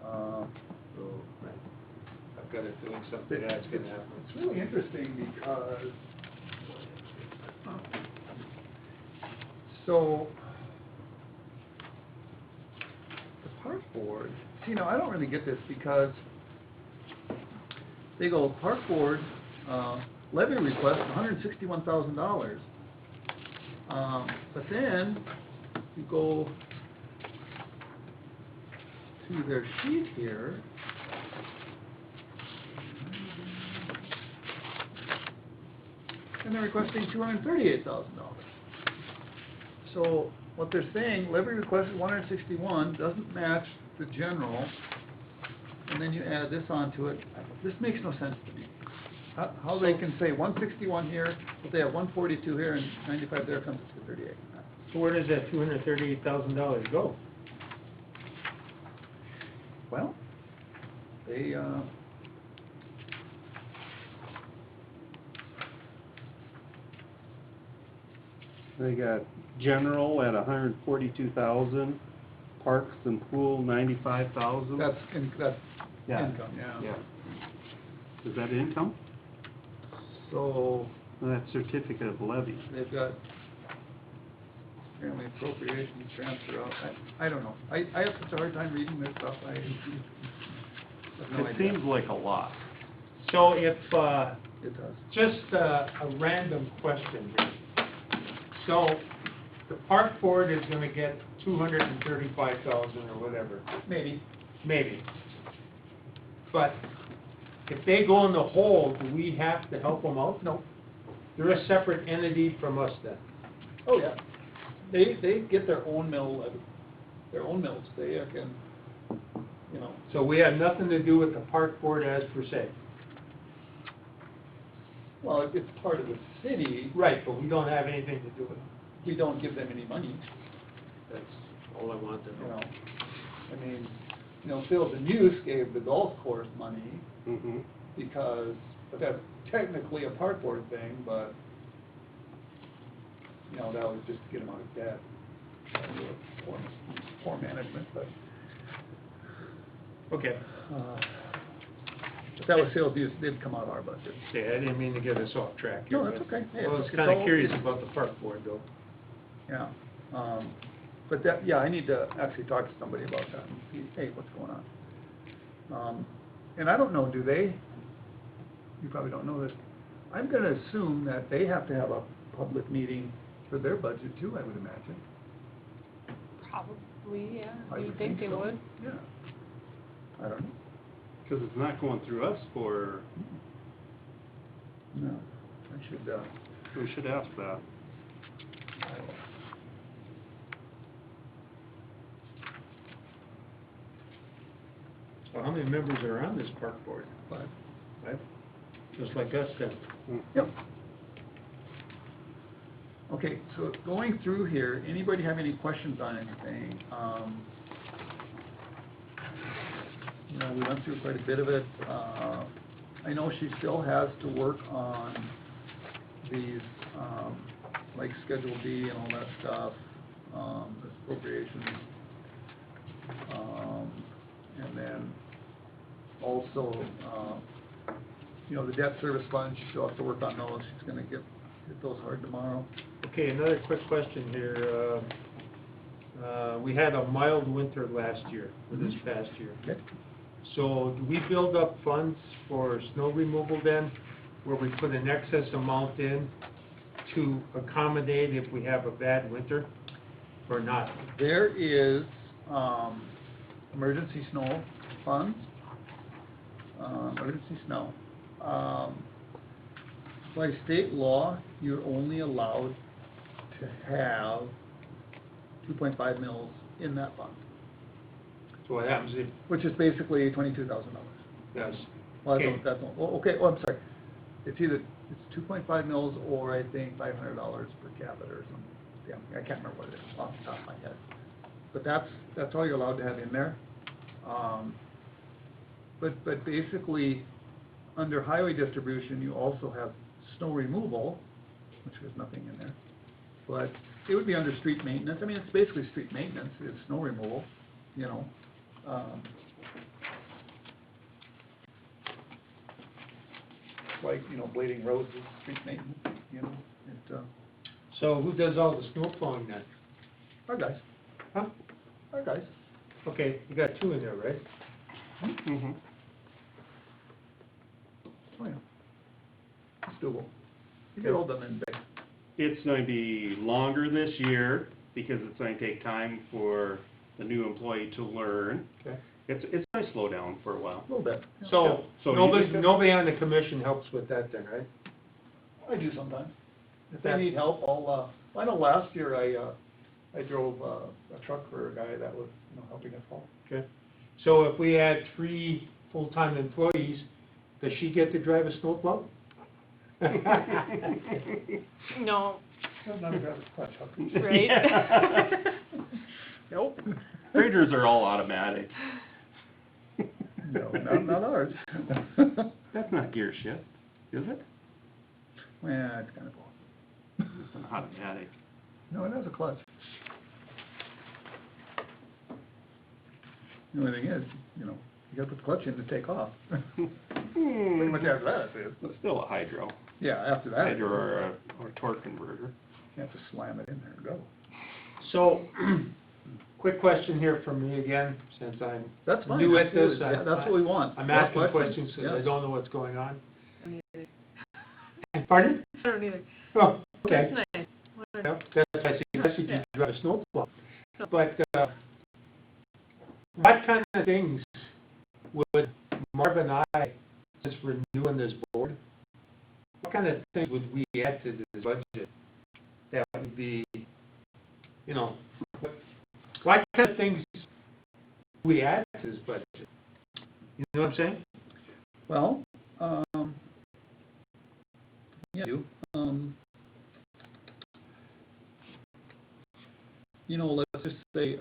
So, I've got it doing something that's gonna happen. It's really interesting because, so, the park board, see, now, I don't really get this because they go, park board, levy request, $161,000. But then, you go to their sheet here, and they're requesting $238,000. So what they're saying, levy request is 161, doesn't match the general, and then you add this onto it. This makes no sense to me. How they can say 161 here, but they have 142 here and 95 there, comes to 238. So where does that $238,000 go? Well, they, They got general at 142,000, parks and pool 95,000. that's Yeah. income, yeah. Yeah. Is that income? So That's certificate of levy. they've got apparently appropriations transfer out. I don't know. I have such a hard time reading this stuff. I have no It idea. seems like a lot. So if, It does. just a random question here. So, the park board is gonna get 235,000 or whatever, Maybe. maybe. But if they go in the hole, do we have to help them out? No. They're a separate entity from us then? Oh, yeah. They get their own mill, their own mills. They can, you know, So we have nothing to do with the park board as per se? well, it's part of the city. Right, but we don't have anything to do with it. We don't give them any money, That's all I want to you know. know. I mean, you know, Fields and Youth gave the golf course money Mm-hmm. because, but that's technically a park board thing, but, you know, that was just to get them out of debt. Poor management, but, Okay. If that was sales use, they'd come out of our budget. Okay, I didn't mean to get us off track here. No, that's but- okay. Hey, I was it's kinda all- curious it's- about the park board though. Yeah, but that, yeah, I need to actually talk to somebody about that and see, hey, what's going on? And I don't know, do they, you probably don't know this, I'm gonna assume that they have to have a public meeting for their budget too, I would imagine. Probably, yeah, I you would think they so. would. Yeah. I don't know, Because it's not going through us for, no, I should, we should ask that. So how many members are on this park board? but, Right? Just like us then. yep. Okay, so going through here, anybody have any questions on anything? You know, we went through quite a bit of it. I know she still has to work on these, like Schedule B and all that stuff, this appropriations. And then also, you know, the debt service fund, she still has to work on those. She's gonna get those hard tomorrow. Okay, another quick question here. We had a mild winter last year, or this past year. Okay. So do we build up funds for snow removal then, where we put an excess amount in to accommodate if we have a bad winter, or not? There is, emergency snow funds, emergency snow. By state law, you're only allowed to have 2.5 mils in that fund, So what happens if, which is basically $22,000. yes, Well, Okay. that's, oh, okay, oh, I'm sorry. It's either, it's 2.5 mils or I think $500 per capita or something. Yeah, I can't remember what it is off the top of my head. But that's all you're allowed to have in there. But basically, under highway distribution, you also have snow removal, which there's nothing in there. But it would be under street maintenance. I mean, it's basically street maintenance, it's snow removal, you know. Like, you know, blading roads is street maintenance, you know, it, so who does all the snow plowing then? our guys, Huh? our guys. Okay, you got two in there, right? Mm-hmm. Oh, yeah. It's doable. You get all done in a day. It's going to be longer this year because it's going to take time for the new employee to learn. Okay. It's going to slow down for a while. A little bit. yeah. So, So you nobody, just- nobody on the commission helps with that then, right? I do sometimes. If they need help, I know last year I drove a truck for a guy that was, you know, helping us haul. Okay. So if we had 3 full-time employees, does she get to drive a snowplow? No, Not a driver's clutch, huh? right? Yeah. Nope. Graders are all automatic. No, not ours. That's not gear shift, is it? Well, it's kind of both. It's an automatic. No, it has a clutch. The only thing is, you know, you gotta put the clutch in to take off. Pretty much after that, it is. It's still a hydro. Yeah, after that. Hydro or a torque converter. You have to slam it in there and go. So, quick question here from me again, since I'm That's fine. new at this. absolutely. Yeah, that's what we want. I'm More asking questions because I Yes. don't know what's going on. I don't either. Pardon? I don't either. Oh, okay. That's nice. Yep, that's why I suggested you drive a snowplow. But, what kind of things would Marv and I, since we're new on this board, what kind of things would we add to this budget that would be, you know, what kind of things we add to this budget? You know what I'm saying? Well, yeah, you know, let's just say,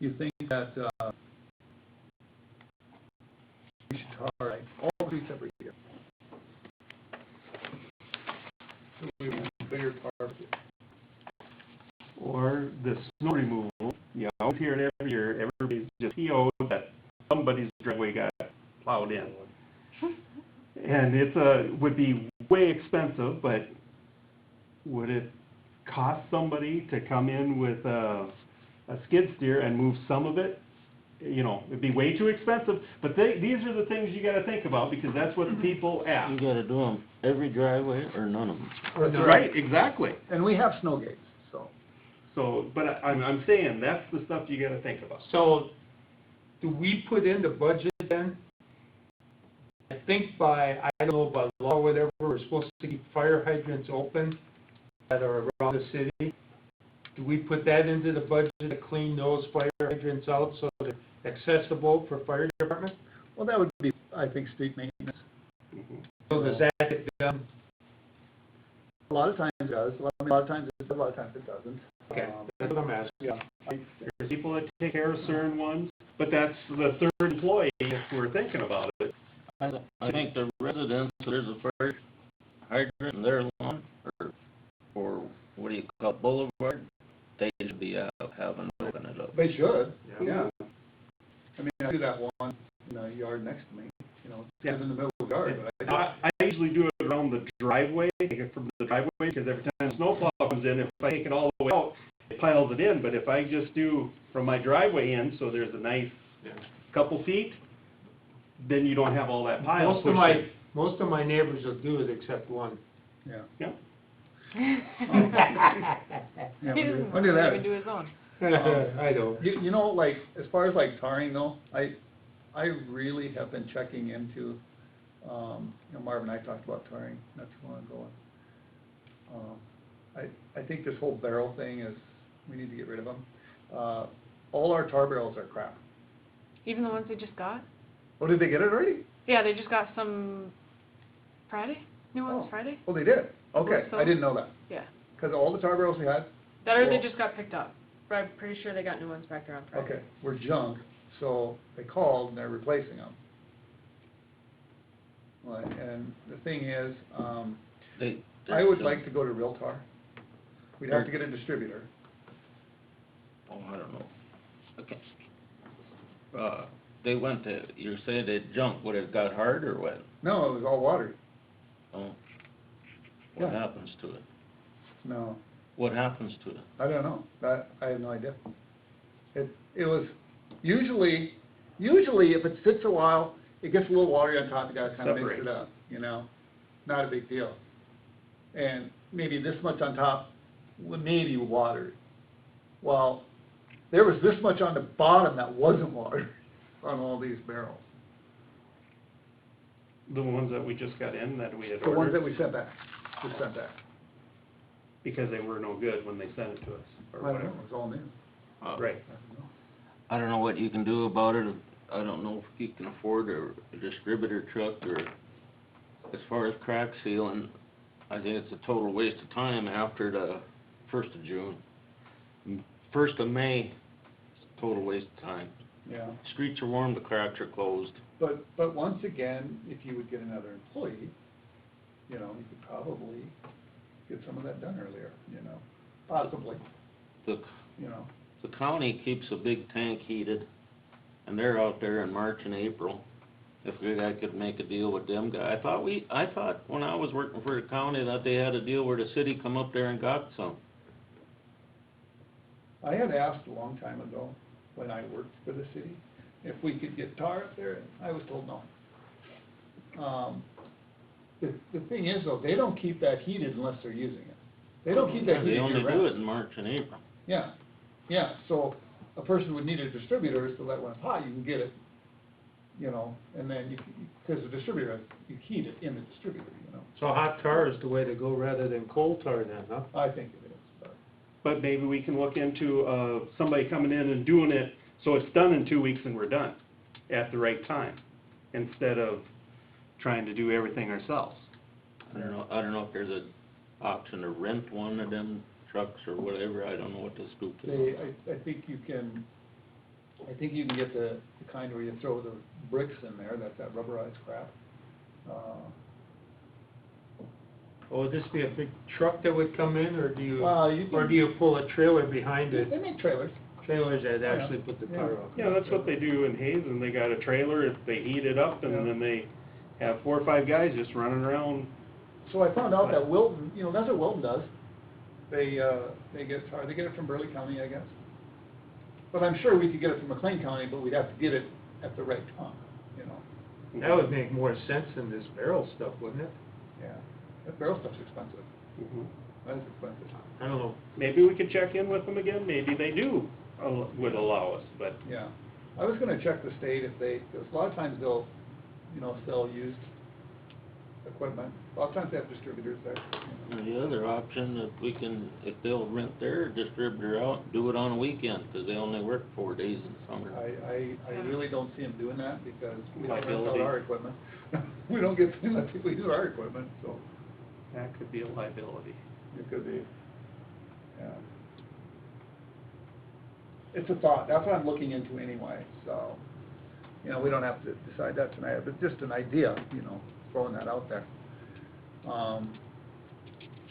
you think that, we should tar like all the streets every year. So we want bigger tar. Or the snow removal, you know, here and every year, everybody's just PO'd that somebody's driveway got plowed in. And would be way expensive, but would it cost somebody to come in with a skid steer and move some of it? You know, it'd be way too expensive, but these are the things you gotta think about, because that's what the people You ask. gotta do them every driveway or none of them. That's Right, exactly. And we have snow gates, so. So, but I'm saying, that's the stuff you gotta think about. So, do we put in the budget then? I think by, I don't know, by law or whatever, we're supposed to keep fire hydrants open that are around the city. Do we put that into the budget to clean those fire hydrants out so they're accessible for fire department? Well, that would be, I think, street maintenance. So does that get done? A lot of times it does, a lot of times it does, a lot of times it doesn't. Okay, that's what I'm asking. Yeah. There's people that take care of certain ones, but that's the third employee if we're thinking about it. I think the residents, there's a fire hydrant in their lawn, or what do you call it, boulevard, they should be having to open it up. They should, Yeah. yeah. I mean, I do that one in the yard next to me, you know, Yeah. it's in the middle of the yard, but I I usually do it around the driveway, take it from the driveway, because every time snowplow comes in, if I take it all the way out, it piles it in, but if I just do from my driveway in, so there's a nice couple feet, then you don't have all that pile pushed in. Most of my neighbors will do it except one. yeah. Yeah. Yeah, He we doesn't do that. even do his own. I don't. You know, like, as far as like tarring though, I really have been checking into, you know, Marv and I talked about tarring not too long ago. I think this whole barrel thing is, we need to get rid of them. All our tar barrels are crap. Even the ones they just got? Oh, did they get it already? Yeah, they just got some Friday, new ones Oh. Friday? Oh, they did? Okay, so. I didn't know that. Yeah. Because all the tar barrels we had, That or they Well- just got picked up. But I'm pretty sure they got new ones back there on Friday. okay, were junk, so they called and they're replacing them. Well, and the thing is, I would like to go to real tar. We'd have to get a distributor. Oh, I don't know. Okay. They went to, you say they jumped, would it got hard or what? No, it was all water. Oh. What Yeah. happens to it? No, What happens to it? I don't know. I have no idea. It was, usually if it sits a while, it gets a little watery on top, you gotta kinda mix Separates. it up, you know? Not a big deal. And maybe this much on top, maybe watered. Well, there was this much on the bottom that wasn't watered on all these barrels. The ones that we just got in that we had The ones that ordered, we sent back, because they were no good when they sent it to us, or I don't know, whatever. it was all new. Right. I don't know. I don't know what you can do about it. I don't know if you can afford a distributor truck, or as far as crack sealing, I think it's a total waste of time after the 1st of June. 1st of May, it's a total waste of time. Yeah. Streets are warm, the cracks are closed. But once again, if you would get another employee, you know, you could probably get some of that done earlier, you know, possibly, The, you know. the county keeps a big tank heated, and they're out there in March and April. If I could make a deal with them guys, I thought when I was working for the county that they had a deal where the city come up there and got some. I had asked a long time ago, when I worked for the city, if we could get tar up there, and I was told no. The thing is though, they don't keep that heated unless they're using it. They don't keep that They heated only year-round. do it in March and April. Yeah, yeah, so a person would need a distributor, so that when it's hot, you can get it, you know, and then because the distributor, you heat it in the distributor, you know. So hot tar is the way to go rather than coal tar then, huh? I think it is, but, But maybe we can look into, somebody coming in and doing it, so it's done in 2 weeks and we're done at the right time, instead of trying to do everything ourselves. I don't know if there's an option to rent one of them trucks or whatever, I don't know what the scoop is. I think you can get the kind where you throw the bricks in there, that's that rubberized crap. Oh, would this be a big truck that would come in, or do you, Well, you or can- do you pull a trailer behind it? They make trailers trailers that actually put the tar out. Yeah, that's what they do in Hazen, they got a trailer, they heat it up, and Yeah. then they have 4 or 5 guys just running around. So I found out that Wilton, you know, that's what Wilton does. They get tar, they get it from Burley County, I guess. But I'm sure we could get it from McLean County, but we'd have to get it at the right time, you know? That would make more sense than this barrel stuff, wouldn't it? Yeah, that barrel stuff's expensive, Mhm. that is expensive. I don't know. Maybe we could check in with them again, maybe they do, would allow us, but, Yeah, I was gonna check the state if they, because a lot of times they'll, you know, sell used equipment. A lot of times they have distributors there. You know. And the other option, if they'll rent their distributor out, do it on a weekend, 'cause they only work 4 days in summer. I really don't see them doing that because we don't rent out Liability. our equipment. We don't get to let people use our equipment, so that could be a liability. it could be, yeah. It's a thought, that's what I'm looking into anyway, so, you know, we don't have to decide that tonight, but just an idea, you know, throwing that out there.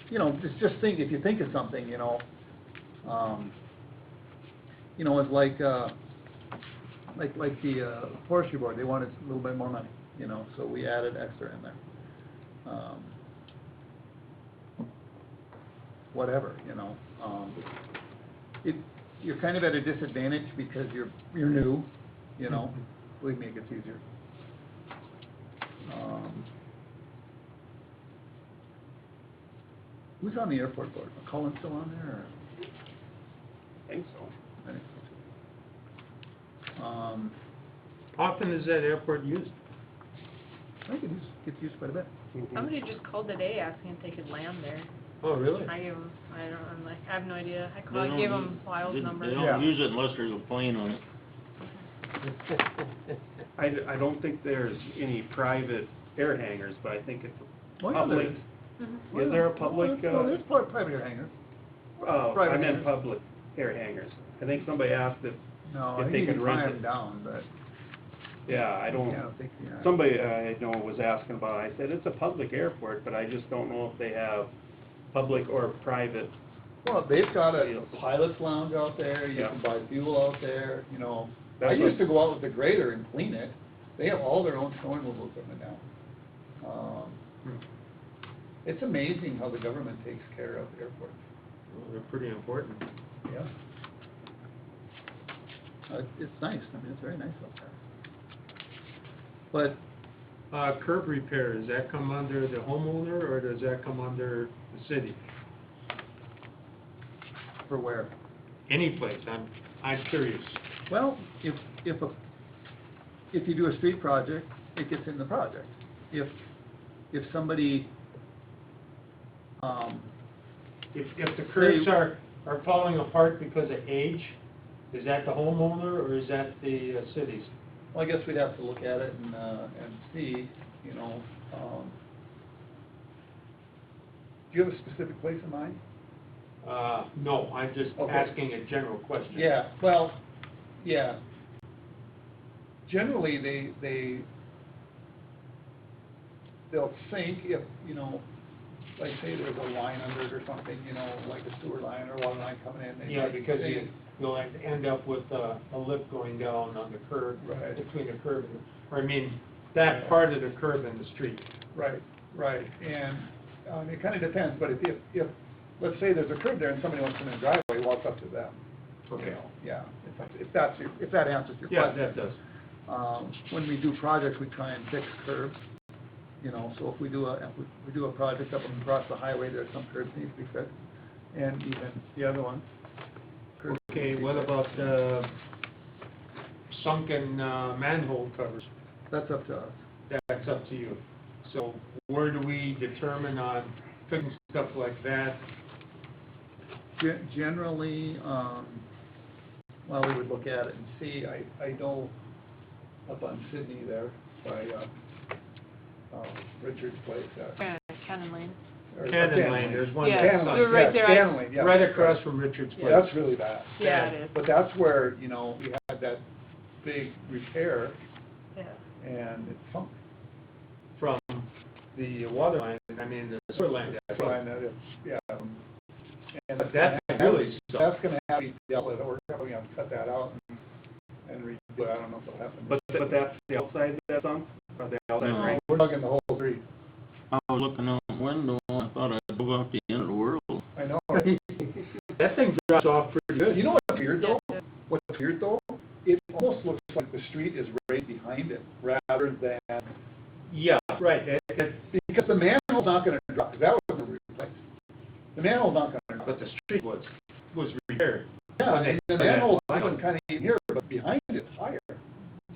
You know, just think, if you think of something, you know, it's like the forestry board, they wanted a little bit more money, you know, so we added extra in there. Whatever, you know, you're kind of at a disadvantage because you're new, you know, believe me, it gets easier. Who's on the airport board? McCullen still on there, or? I think so. I think so, too. Often is that airport used? I think it gets used quite a bit. Mhm. Somebody just called today asking if they could land there. Oh, really? I gave them, I'm like, I have no idea. I They called, don't gave use- them Lyle's they- number. They Yeah. don't use it unless there's a plane on it. I don't think there's any private air hangars, but I think it's Oh, a yeah, there public, is. Mhm. is there a public, Well, there's private air hangars. oh, I private meant hangars. public air hangars. I think somebody asked if, No, If I they think you could can rent fly it. them down, but. yeah, I I don't, don't think, yeah. somebody I know was asking about it. I said, it's a public airport, but I just don't know if they have public or private. Well, they've got a pilot's lounge out there, you Yeah. can buy fuel out there, you know. I That's used what- to go out with the grader and clean it. They have all their own snow removal equipment now. It's amazing how the government takes care of airports. Well, they're pretty important. Yeah. It's nice, I mean, it's very nice out there. But, Curb repair, does that come under the homeowner, or does that come under the city? for where? Any place, I'm curious. Well, if you do a street project, it gets in the project. If somebody, If the curbs are falling apart because of age, is that the homeowner, or is that the city's? well, I guess we'd have to look at it and see, you know, do you have a specific place in mind? No, I'm just Okay. asking a general question. Yeah, well, yeah. Generally, they'll sink if, you know, like say there's a line under it or something, you know, like a sewer line or water line coming in. they Yeah, might because sink. you'll end up with a lip going down on the curb, Right. between the curb and, or I mean, that part of the curb and the street. Right, and it kind of depends, but if, let's say there's a curb there and somebody wants to come in the driveway, walk up to them. You Okay. know, yeah, if that answers your Yeah, question. that does. When we do projects, we try and fix curbs, you know, so if we do a project up across the highway, there's some curbs need to be fixed, and even the other one. curbs need Okay, to be what fixed. about sunken manhole covers? That's up to us. That's up to you. So where do we determine on fixing stuff like that? Generally, well, we would look at it and see, I know up on Sydney there by, Richard's place, Cannon Lane. or Cannon Lane, there's one. Yeah, Cannon Lane, they're right yes, there. Cannon Lane, yeah. Right across from Richard's place. That's really bad. Yeah, it is. But that's where, you know, we had that big repair Yeah. and it sunk. From the water line, I mean, the sewer line. That's why that is, yeah. And But that really sucks. that's gonna have to be dealt with, or we're gonna have to cut that that some? Or they all that No. right? We're talking the whole street. I was looking out the window, and I thought I drove off the end of the world. I know. That thing drops off pretty good. You know what's weird though? What's weird though? It almost looks like the street is right behind it, rather than, Yeah, right, because the manhole's not gonna drop, 'cause that was never replaced. The manhole's not gonna but drop. the street was repaired. Yeah, and the manhole's even kinda in here, but behind it's higher.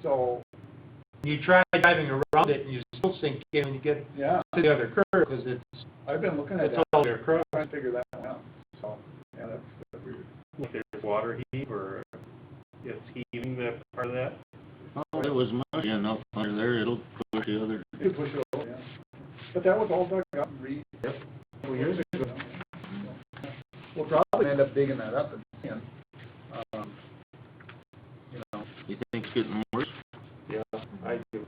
So, You try driving around it and you still sink in when you get yeah, to the other curve, because I've been looking at it's that, all their curve. trying to figure that one out. So, yeah, that's weird. If there's water heave or it's heaving that part of that? Oh, it was muddy enough under there, it'll push the other. You could push it over, yeah. But that was all dug up and Yep. 2 years ago. We'll probably end up digging that up again. You know, You think it's getting worse? Yeah, I do.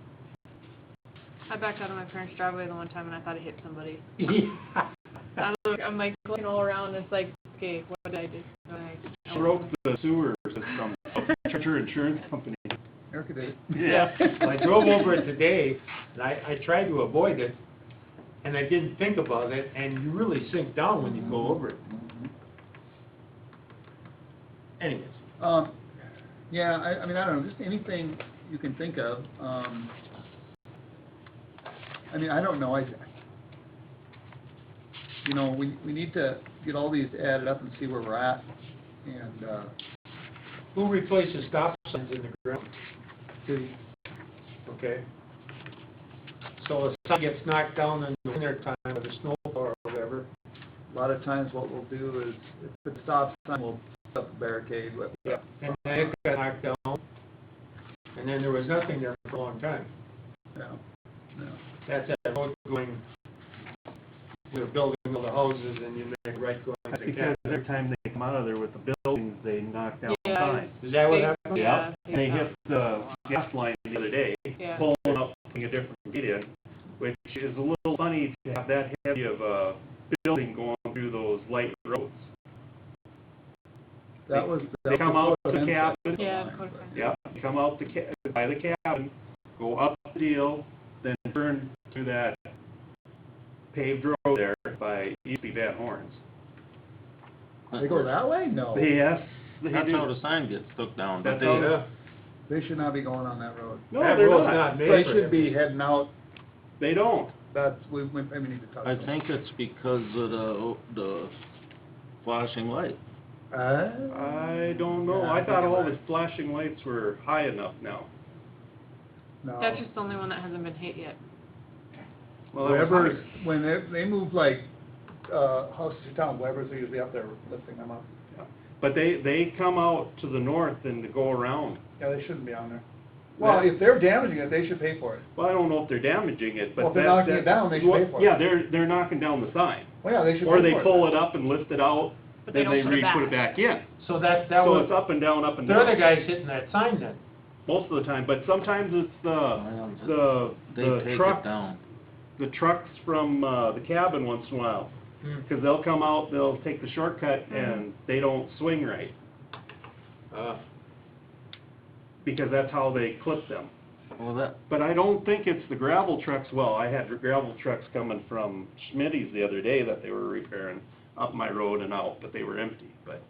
I backed out of my parents' driveway the one time and I thought I hit somebody. Yeah. I'm like looking all around, it's like, okay, what did I do? Broke the sewer system, your insurance company. Erica did it. Yeah. I drove over it today, and I tried to avoid it, and I didn't think about it, and you really sink down when you go over it. Anyways, Yeah, I mean, I don't know, just anything you can think of. I mean, I don't know, you know, we need to get all these added up and see where we're at, and, who replaces stop signs in the ground? Okay. So if sign gets knocked down in the winter time with a snowball or whatever, a lot of times what we'll do is, if it stops, we'll put up a barricade with. and then it got knocked down, and then there was nothing there for a long time. Yeah, yeah. That's that road going, you're building all the houses and you make right going That's to because Canada. every time they come out of there with the buildings, they knock down Yeah. signs. Is that what They- happened? Yeah. And they hit the gas line the other day, Yeah. pulling up, putting a different gate in, which is a little funny to have that heavy of a building going through those light roads. That was. They come out to the cabin. Yeah, code fence. Yep, you come out by the cabin, go up the deal, then turn through that paved road there by East Van Horns. They go that way? No. Yes, they That's how do. the sign gets took down, but That's how- they, Yeah. They should not be going on that road. No, That they're road's not. made They for should it. be heading out, They don't. that's, we need to talk I about. think it's because of the flashing light. I don't know. Yeah, I I thought think all you're the flashing lights were high enough now. No. That's just the only one that hasn't been hit yet. Well, that was Weber's, higher. when they move like, houses to town, Weber's are usually up there lifting them up. But they come out to the north and to go around. Yeah, they shouldn't be on there. Well, if they're damaging it, they should pay for it. Well, I don't know if they're damaging it, but Well, if they're that- knocking it down, they should well, pay for it. Yeah, they're knocking down the sign. Well, yeah, they should pay for Or it. they pull it up and lift it out, But they then they don't put it re-put it back. back in. So that So was, it's up and down, up and they're the down, guys hitting that sign then. most of the time, but sometimes it's They the take it trucks, down. the trucks from, the cabin once in a while. Cause they'll come out, they'll take the shortcut and they don't swing right, because that's how they clip them. Well, that, But I don't think it's the gravel trucks, well, I had gravel trucks coming from Schmitty's the other day that they were repairing up my road and out, but they were empty, but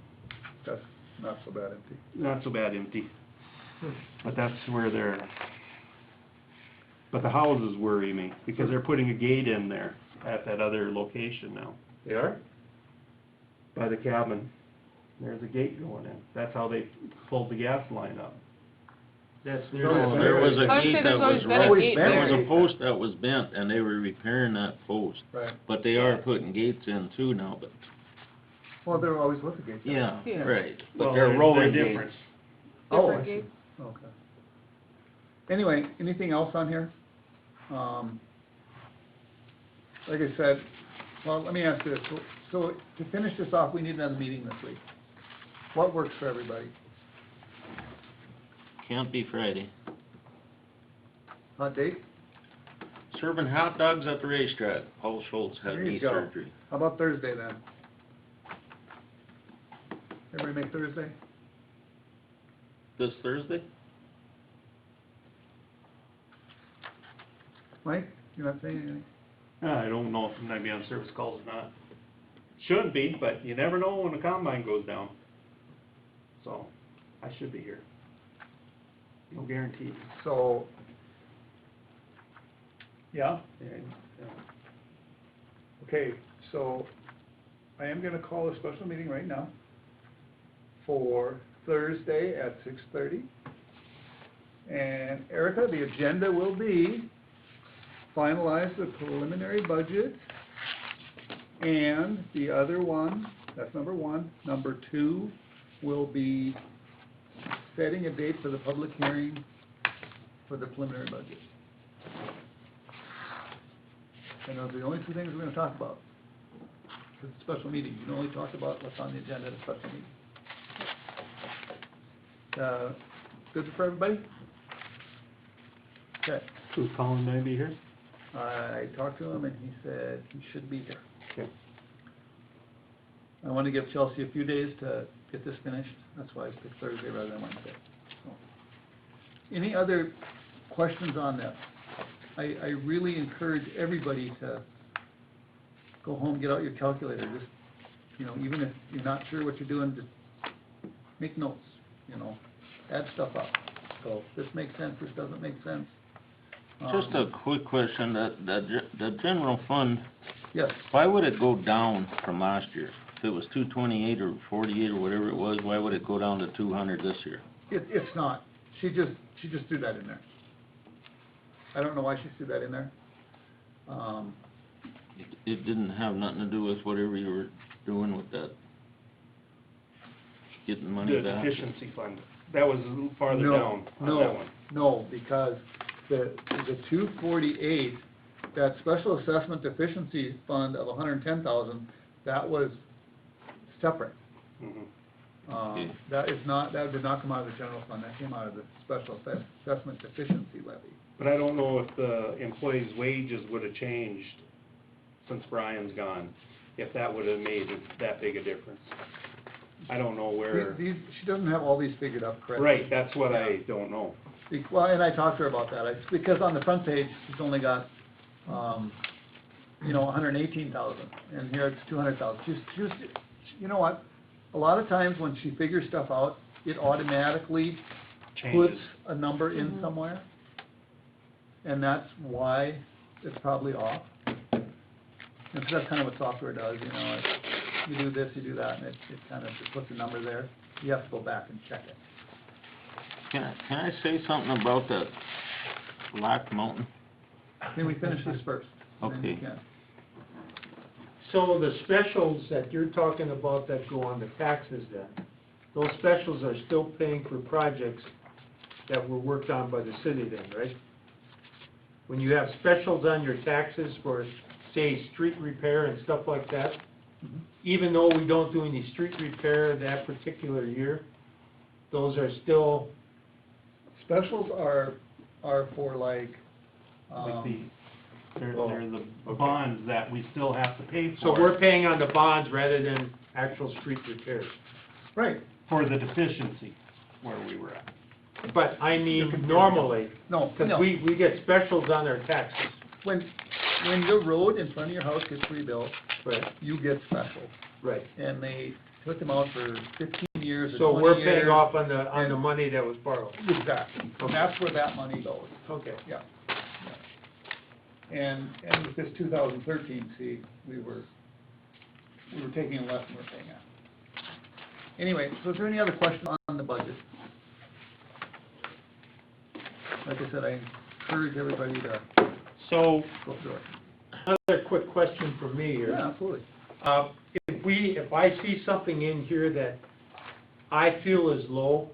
That's not so bad empty. not so bad empty. But that's where but the houses worry me, because they're putting a gate in there at that other location now, They are? by the cabin. There's a gate going in, that's how they pulled the gas line up. That's No, no, there was I a would say gate there's that always was been a right. Always gate been. There was there. a post that was bent, and they were repairing that post. Right. But they are putting gates in too now, but, Well, they're always with the gates. yeah, Yeah. right. But Well, they're rolling different. gates. Oh, Different I see. gates. Okay. Anyway, anything else on here? Like I said, well, let me ask you this, so to finish this off, we need another meeting this week. What works for everybody? Can't be Friday. Hot date? Serving hot dogs at the racetrack. Paul Schultz had There you knee go. surgery. How about Thursday then? Everybody make Thursday? This Thursday? Mike, you're not saying anything? I don't know if I'm gonna be on service calls or not. Shouldn't be, but you never know when the combine goes down. So, I should be here. No guarantee. So, yeah, And, okay, so I am gonna call a special meeting right now for Thursday at 6:30. And Erica, the agenda will be finalize the preliminary budget, and the other one, that's number one. Number two will be setting a date for the public hearing for the preliminary budget. And those are the only two things we're gonna talk about. It's a special meeting, you can only talk about what's on the agenda at a special meeting. Good for everybody? Okay, who's calling, may I be here? I talked to him and he said he should be here. Okay. I want to give Chelsea a few days to get this finished, that's why I picked Thursday rather than Wednesday. So, any other questions on this? I really encourage everybody to go home, get out your calculator, just, you know, even if you're not sure what you're doing, just make notes, you know, add stuff up. So, this makes sense, this doesn't make sense. Just a quick question, the general fund, Yes, why would it go down from last year? If it was 228 or 48 or whatever it was, why would it go down to 200 this year? it's not, she just threw that in there. I don't know why she threw that in there. It didn't have nothing to do with whatever you were doing with that, getting money The back? deficiency fund, that was a little farther No, down on that one. No, because the 248, that special assessment deficiency fund of 110,000, that was separate. Mhm. Okay. That did not come out of the general fund, that came out of the special assessment deficiency levy. But I don't know if the employees' wages would've changed since Brian's gone, if that would've made that big a difference. I don't know where, She doesn't have all these figured up correctly. right, that's what I don't know. Well, and I talked to her about that, because on the front page, she's only got, 118,000, and here it's 200,000. She's, you know what, a lot of times when she figures stuff out, it automatically puts Changes. a number in somewhere, and that's why it's probably off. And so that's kind of what software does, you know, you do this, you do that, and it kind of puts a number there. You have to go back and check it. Can I say something about that Black Mountain? Then we finish this first, and then you Okay. can. So the specials that you're talking about that go on the taxes then, those specials are still paying for projects that were worked on by the city then, right? When you have specials on your taxes for, say, street repair and stuff like that, even though we don't do any street repair that particular year, those are still, Specials are for like, Like they're Oh, the okay. bonds that we still have to pay for. so we're paying on the bonds rather than actual street repairs. right, For the deficiency, where we were at. But I mean normally, no, because no. we get specials on our taxes. When the road in front of your house gets rebuilt, Right. you get specials. Right. And they put them out for 15 years or 20 years. So we're paying off on the money that was borrowed. Exactly, and that's where that money goes, Okay. yeah. And with this 2013, see, we were taking in less than we're paying out. Anyway, so is there any other question on the budget? Like I said, I encourage everybody to So, go through it. another quick question from me here. Yeah, absolutely. If I see something in here that I feel is low,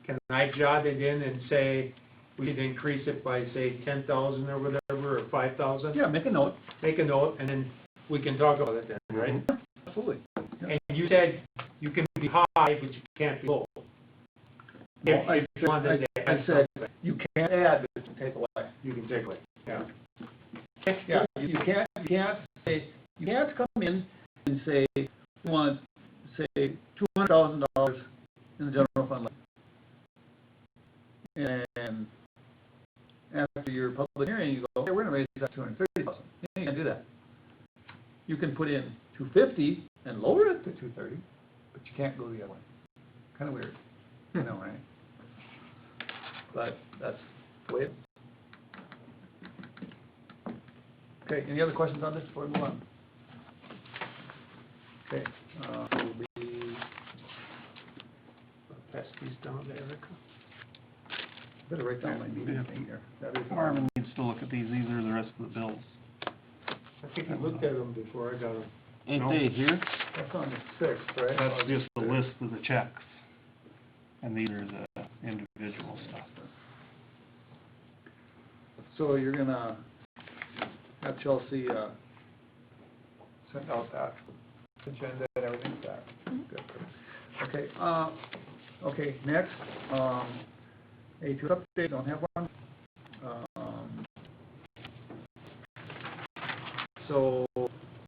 can I jot it in and say, we could increase it by, say, 10,000 or whatever, or 5,000? Yeah, make a note. Make a note, and then we can talk about it then, right? Absolutely. And you said you can be high, but you can't be low. Well, If you wanted to I add said, something, you can't add, but you can take away. you can take away, yeah. Yeah, you can't come in and say, we want, say, $200,000 in the general fund. And after your public hearing, and you go, okay, we're gonna raise that to 230,000. You can't do that. You can put in 250 and lower it to 230, but you can't go the other way. Kinda weird, I know, right? But that's the way it is. Okay, any other questions on this before we move on? Okay, will be, Pass these down to Erica. better write down my meeting thing here. That is Marvin needs to look at these are the rest of the bills. I think I looked at them before I got them. Ain't they here? That's on the 6th, right? That's just the list of the checks, and these are the individual stuff. So you're gonna have Chelsea, send out that agenda and everything back? Good. Okay, okay, next, A2 update, don't have one. So,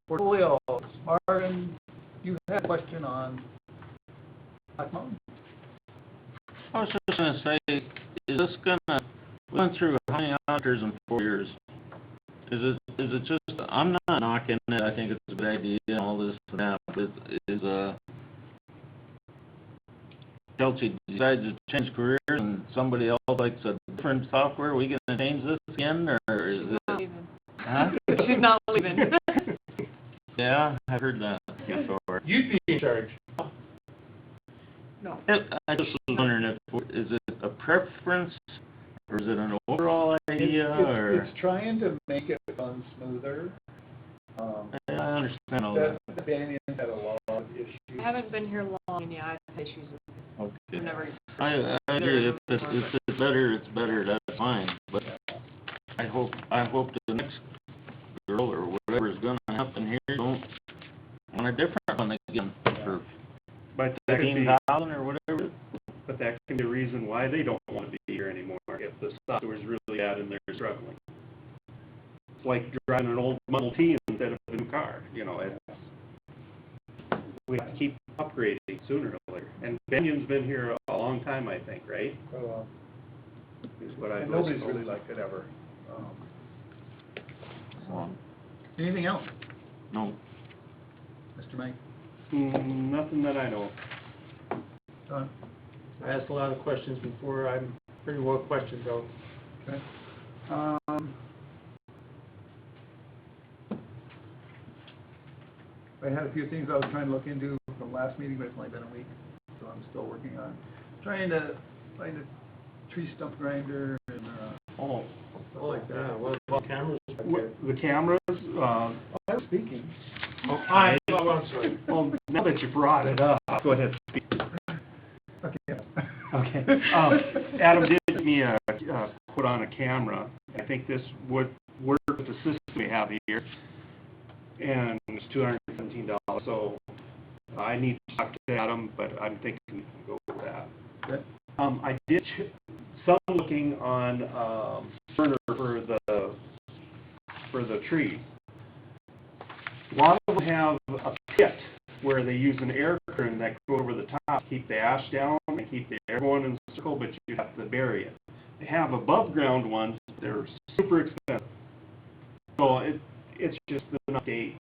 portfolios, Marvin, you had a question on Black Mountain? I was just gonna say, is this gonna, we went through how many auditors in 4 years? Is it just, I'm not knocking it, I think it's a good idea and all this and that, but Chelsea decides to change careers and somebody else likes a different software, we gonna change this again, or is it? Not leaving. Huh? She's not leaving. Yeah, I've heard that before. You'd be in charge. No. I just was wondering is it a preference, or is it an overall idea, or? It's trying to make it run smoother. I understand all that. The Banyan had a lot of issues. I haven't been here long, and yeah, I've had issues with Okay. whenever. I agree, if it's better, that's fine, but I hope the next girl or whatever is gonna happen here don't want a different one again for But that could be, 15,000 or whatever. but that can be a reason why they don't want to be here anymore, if the software's really bad and they're struggling. It's like driving an old Model T instead of a new car, we have to keep upgrading sooner or later. And Banyan's been here a long time, I think, right? Is what I And was nobody's told. really liked it ever. Anything else, No, Mr. May? Nothing that I know of. Don? I asked a lot of questions before, I'm pretty well questioned out. Okay. I had a few things I was trying to look into from last meeting, but it's only been a week, so I'm still working on trying to find a tree stump grinder and, Oh, stuff like Yeah, that. what about cameras back there? the cameras, I was speaking. I'm sorry. well, now that you brought it up, go ahead, speak. Okay. Okay. Adam did give me a put on a camera. I think this would work with the system we have here. And it's $217, so I need to talk to Adam, but I'm thinking we can go with that. Okay. I did some looking on burner for the tree. A lot of them have a pit where they use an air curtain that go over the top to keep the ash down and keep the air going in a circle, but you have to bury it. They have above ground ones, they're super expensive. So it's just an update,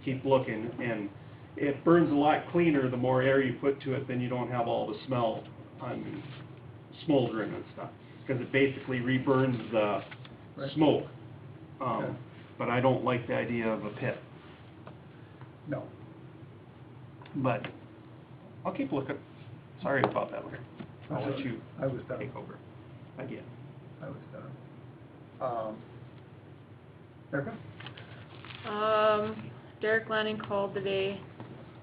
keep looking, and it burns a lot cleaner the more air you put to it, then you don't have all the smell on smoldering and stuff, because it basically reburns the Right. smoke. Okay. But I don't like the idea of a pit. No. But I'll keep looking. Sorry about that, Larry. I'll let you I was done. take over again. I was done. Erica? Derek Lanning called today.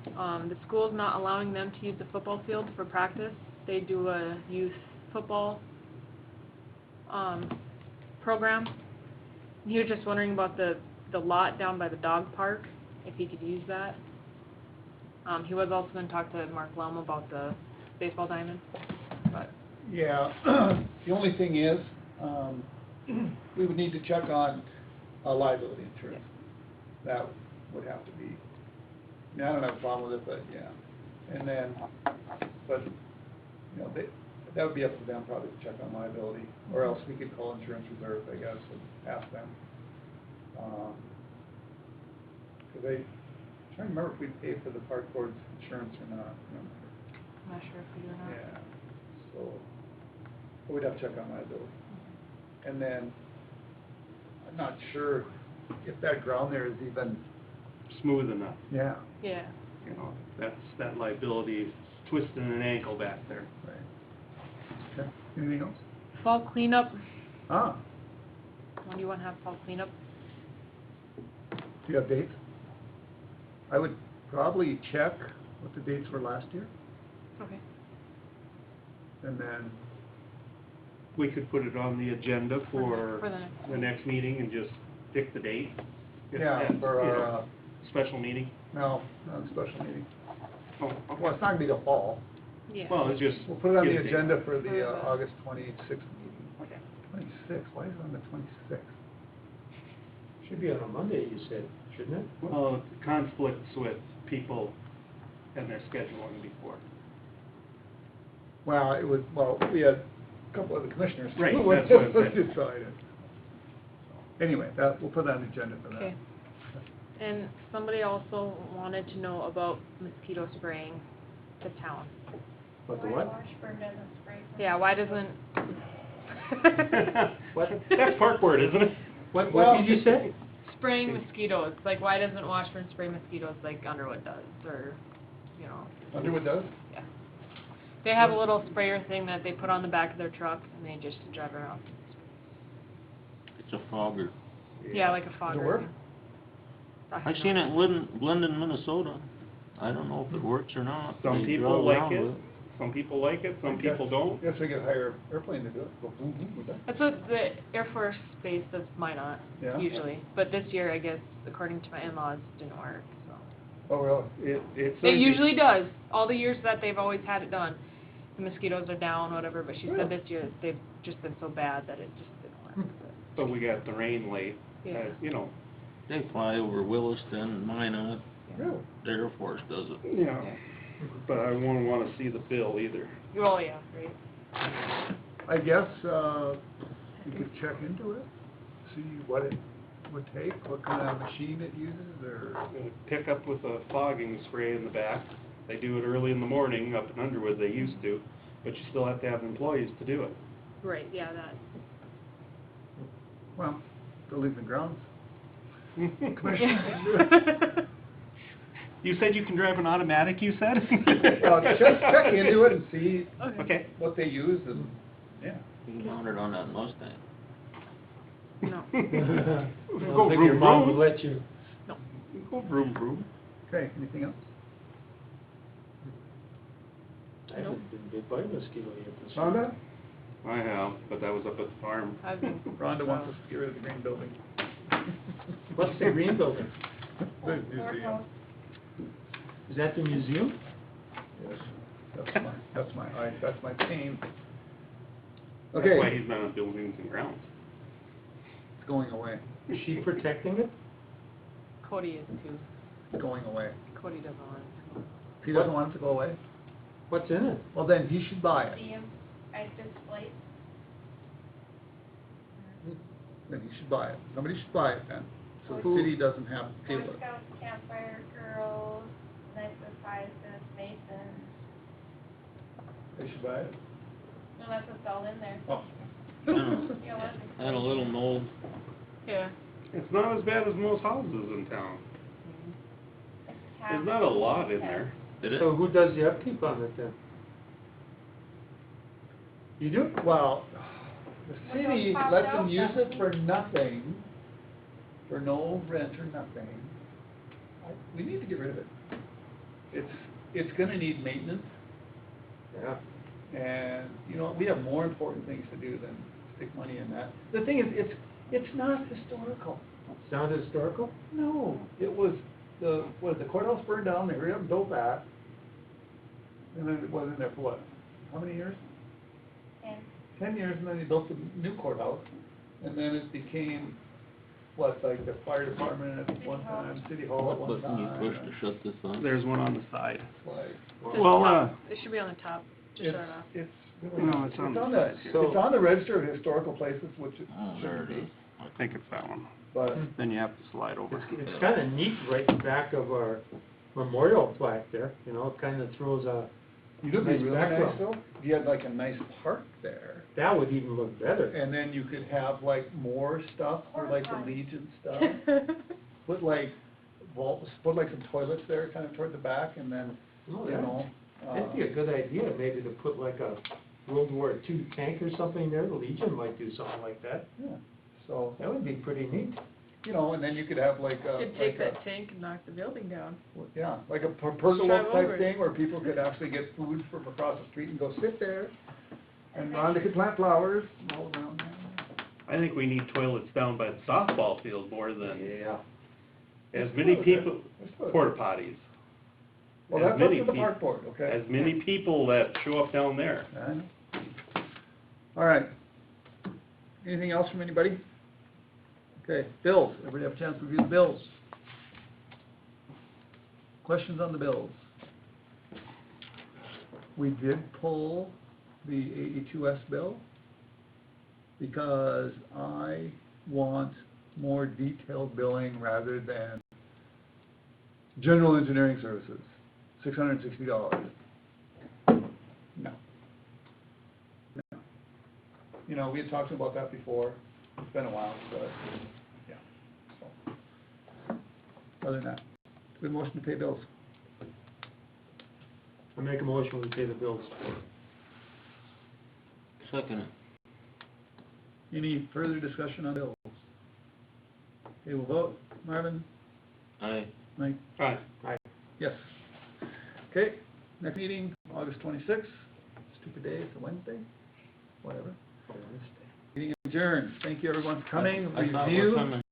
The school's not allowing them to use the football field for practice. They do a youth football, program. He was just wondering about the lot down by the dog park, if he could use that. He was also gonna talk to Mark Lum about the baseball diamond, but. Yeah, the only thing is, we would need to check on liability insurance. That would have to be, I don't have a problem with it, but yeah. And then, but, that would be up to them probably to check on liability, or else we could call insurance reserve, I guess, and ask them. Cause I'm trying to remember if we paid for the park board's insurance or not, I'm not sure if we do or not. yeah, so, but we'd have to check on liability. And then, I'm not sure if that ground there is even, Smooth enough, yeah, Yeah. you know, that liability twisting an ankle back there. right. Okay, anything else? Fall cleanup, Ah, when do you wanna have fall cleanup? do you have dates? I would probably check what the dates were last year, Okay. and then, We could put it on the agenda for For the next the next meeting and just pick the date. If yeah, that's, for you know, our, Special meeting. no, not a special meeting. Oh, Well, okay. it's not gonna be the fall. Yeah. Well, it's just. We'll put it on the get a date. agenda for For the the- August 26th meeting. Okay. 26, why is it on the 26th? Should be on a Monday, you said, shouldn't it? Well, it conflicts with people and their scheduling before. Well, it was, well, we had a couple of the commissioners. Right, who that's what I'm saying. decided. Anyway, that, we'll put that on the agenda for that. Okay. And somebody also wanted to know about mosquito spraying to town. What the what? Washburn doesn't spray. Yeah, why doesn't? What? That's park board, isn't it? What did you say? Spraying mosquitoes, like why doesn't Washburn spray mosquitoes like Underwood does, or, you know? Underwood does? Yeah. They have a little sprayer thing that they put on the back of their truck and they just drive around. It's a fogger. Yeah, like a fogger. Does it work? thing. I seen it in Linden, Minnesota. I don't know if it works or not. Some They people drive like around it, with some people like it, some people don't. Yes, we could hire airplane to do it, go boom, boom, with that. That's what the Air Force Base does Minot, Yeah? usually. But this year, I guess, according to my in-laws, didn't work, so. Oh, really? It usually does. All the years that they've always had it done, the mosquitoes are down, whatever, but she Really? said this year, they've just been so bad that it just didn't work. But we got the rain late, Yeah. you know. They fly over Williston, Minot, Really? the Air Force does it. Yeah. But I won't wanna see the bill either. Oh, yeah, right. I guess, you could check into it, see what it would take, what kind of machine it uses, or, Pick up with a fogging spray in the back. They do it early in the morning, up in Underwood they used to, but you still have to have employees to do it. Right, yeah, that. well, they'll leave the grounds. You said you can drive an automatic, you said? Well, check into it and see Okay. what they use, and, yeah. You can mount it on that Mustang. No. I Go don't think your vroom, mom vroom. would let you. Go vroom, vroom. Okay, anything else? I haven't been bit by a mosquito yet this year. Rhonda? I have, but that was up at the farm. I've been. Rhonda wants us to get rid of the green building. What's the green building? The museum. Is that the museum? Yes, that's my pain. That's why Okay, he's not on buildings and grounds. it's going away, Is she protecting it? Cody is too. it's going away. Cody doesn't want it. If he doesn't want it to go away, What's in it? well then, he should buy it. Museum, I displaced. Then he should buy it. Somebody should buy it then, so the Who? city doesn't have to pay Boy for it. Scouts, Campfire Girls, Knights of Hyacinth, Masons. They should buy it? No, that's what's all in there. Oh. You don't want to Had a little mold. Yeah. It's not as bad as most houses in town. It's There's not a lot in there. Did it? So who does the upkeep on it then? You do? Well, the When city those popped lets them out, use that's it for nothing, for no rent or nothing. We need to get rid of it. It's gonna need maintenance, Yeah. and, you know, we have more important things to do than stick money in that. The thing is, it's not historical. Sound historical? No, it was, the courthouse burned down, they hurried up and built that. And then it wasn't there for what, how many years? And 10 years, and then they built the new courthouse, and then it became, what, like the fire department at one time, city hall at What one button you time. push to shut this on? There's one on the side. Like, Just Well, top. It should be on the top, to it's, start off. it's No, it's It's on on the the, side here. it's on the register of historical places, which it Oh, there shouldn't it be, is. I think it's that one. but, Then you have to slide over. It's kinda neat right in back of our memorial plaque there, you know, it kinda throws a, you know, it'd be Nice really nice background. though, if you had like a nice park there, that would even look better. and then you could have like more stuff for like the Legion stuff. Put like vaults, put like some toilets there kind of toward the back, and then, Oh, you yeah. know, It'd be a good idea, maybe to put like a World War II tank or something there, the Legion might do something like that. yeah, so, That would be pretty neat. you know, and then you could have like a, Could take like a, that tank and knock the building down. yeah, like a Drive pergola over type it. thing, where people could actually get food from across the street and go sit there, and Rhonda could plant flowers all around there. I think we need toilets down by the softball field more than, Yeah. as many people, Let's do it. porta potties. Well, as that's up many to the peop- park board, okay? As many people that show up down there. I know. All right. Anything else from anybody? Okay, bills, everybody have a chance to review the bills? Questions on the bills? We did pull the 82S bill because I want more detailed billing rather than general engineering services, $660. No. No. You know, we had talked about that before, it's been a while, but, yeah, so. Other than that, good motion to pay bills. I make a motion we pay the bills. Second it. Any further discussion on bills? Okay, we'll vote. Marvin, Aye. Mike, Right. yes. Okay, next meeting, August 26th, stupid day, it's a Wednesday, whatever. Meeting adjourned, thank you everyone for coming, I thought we're review. coming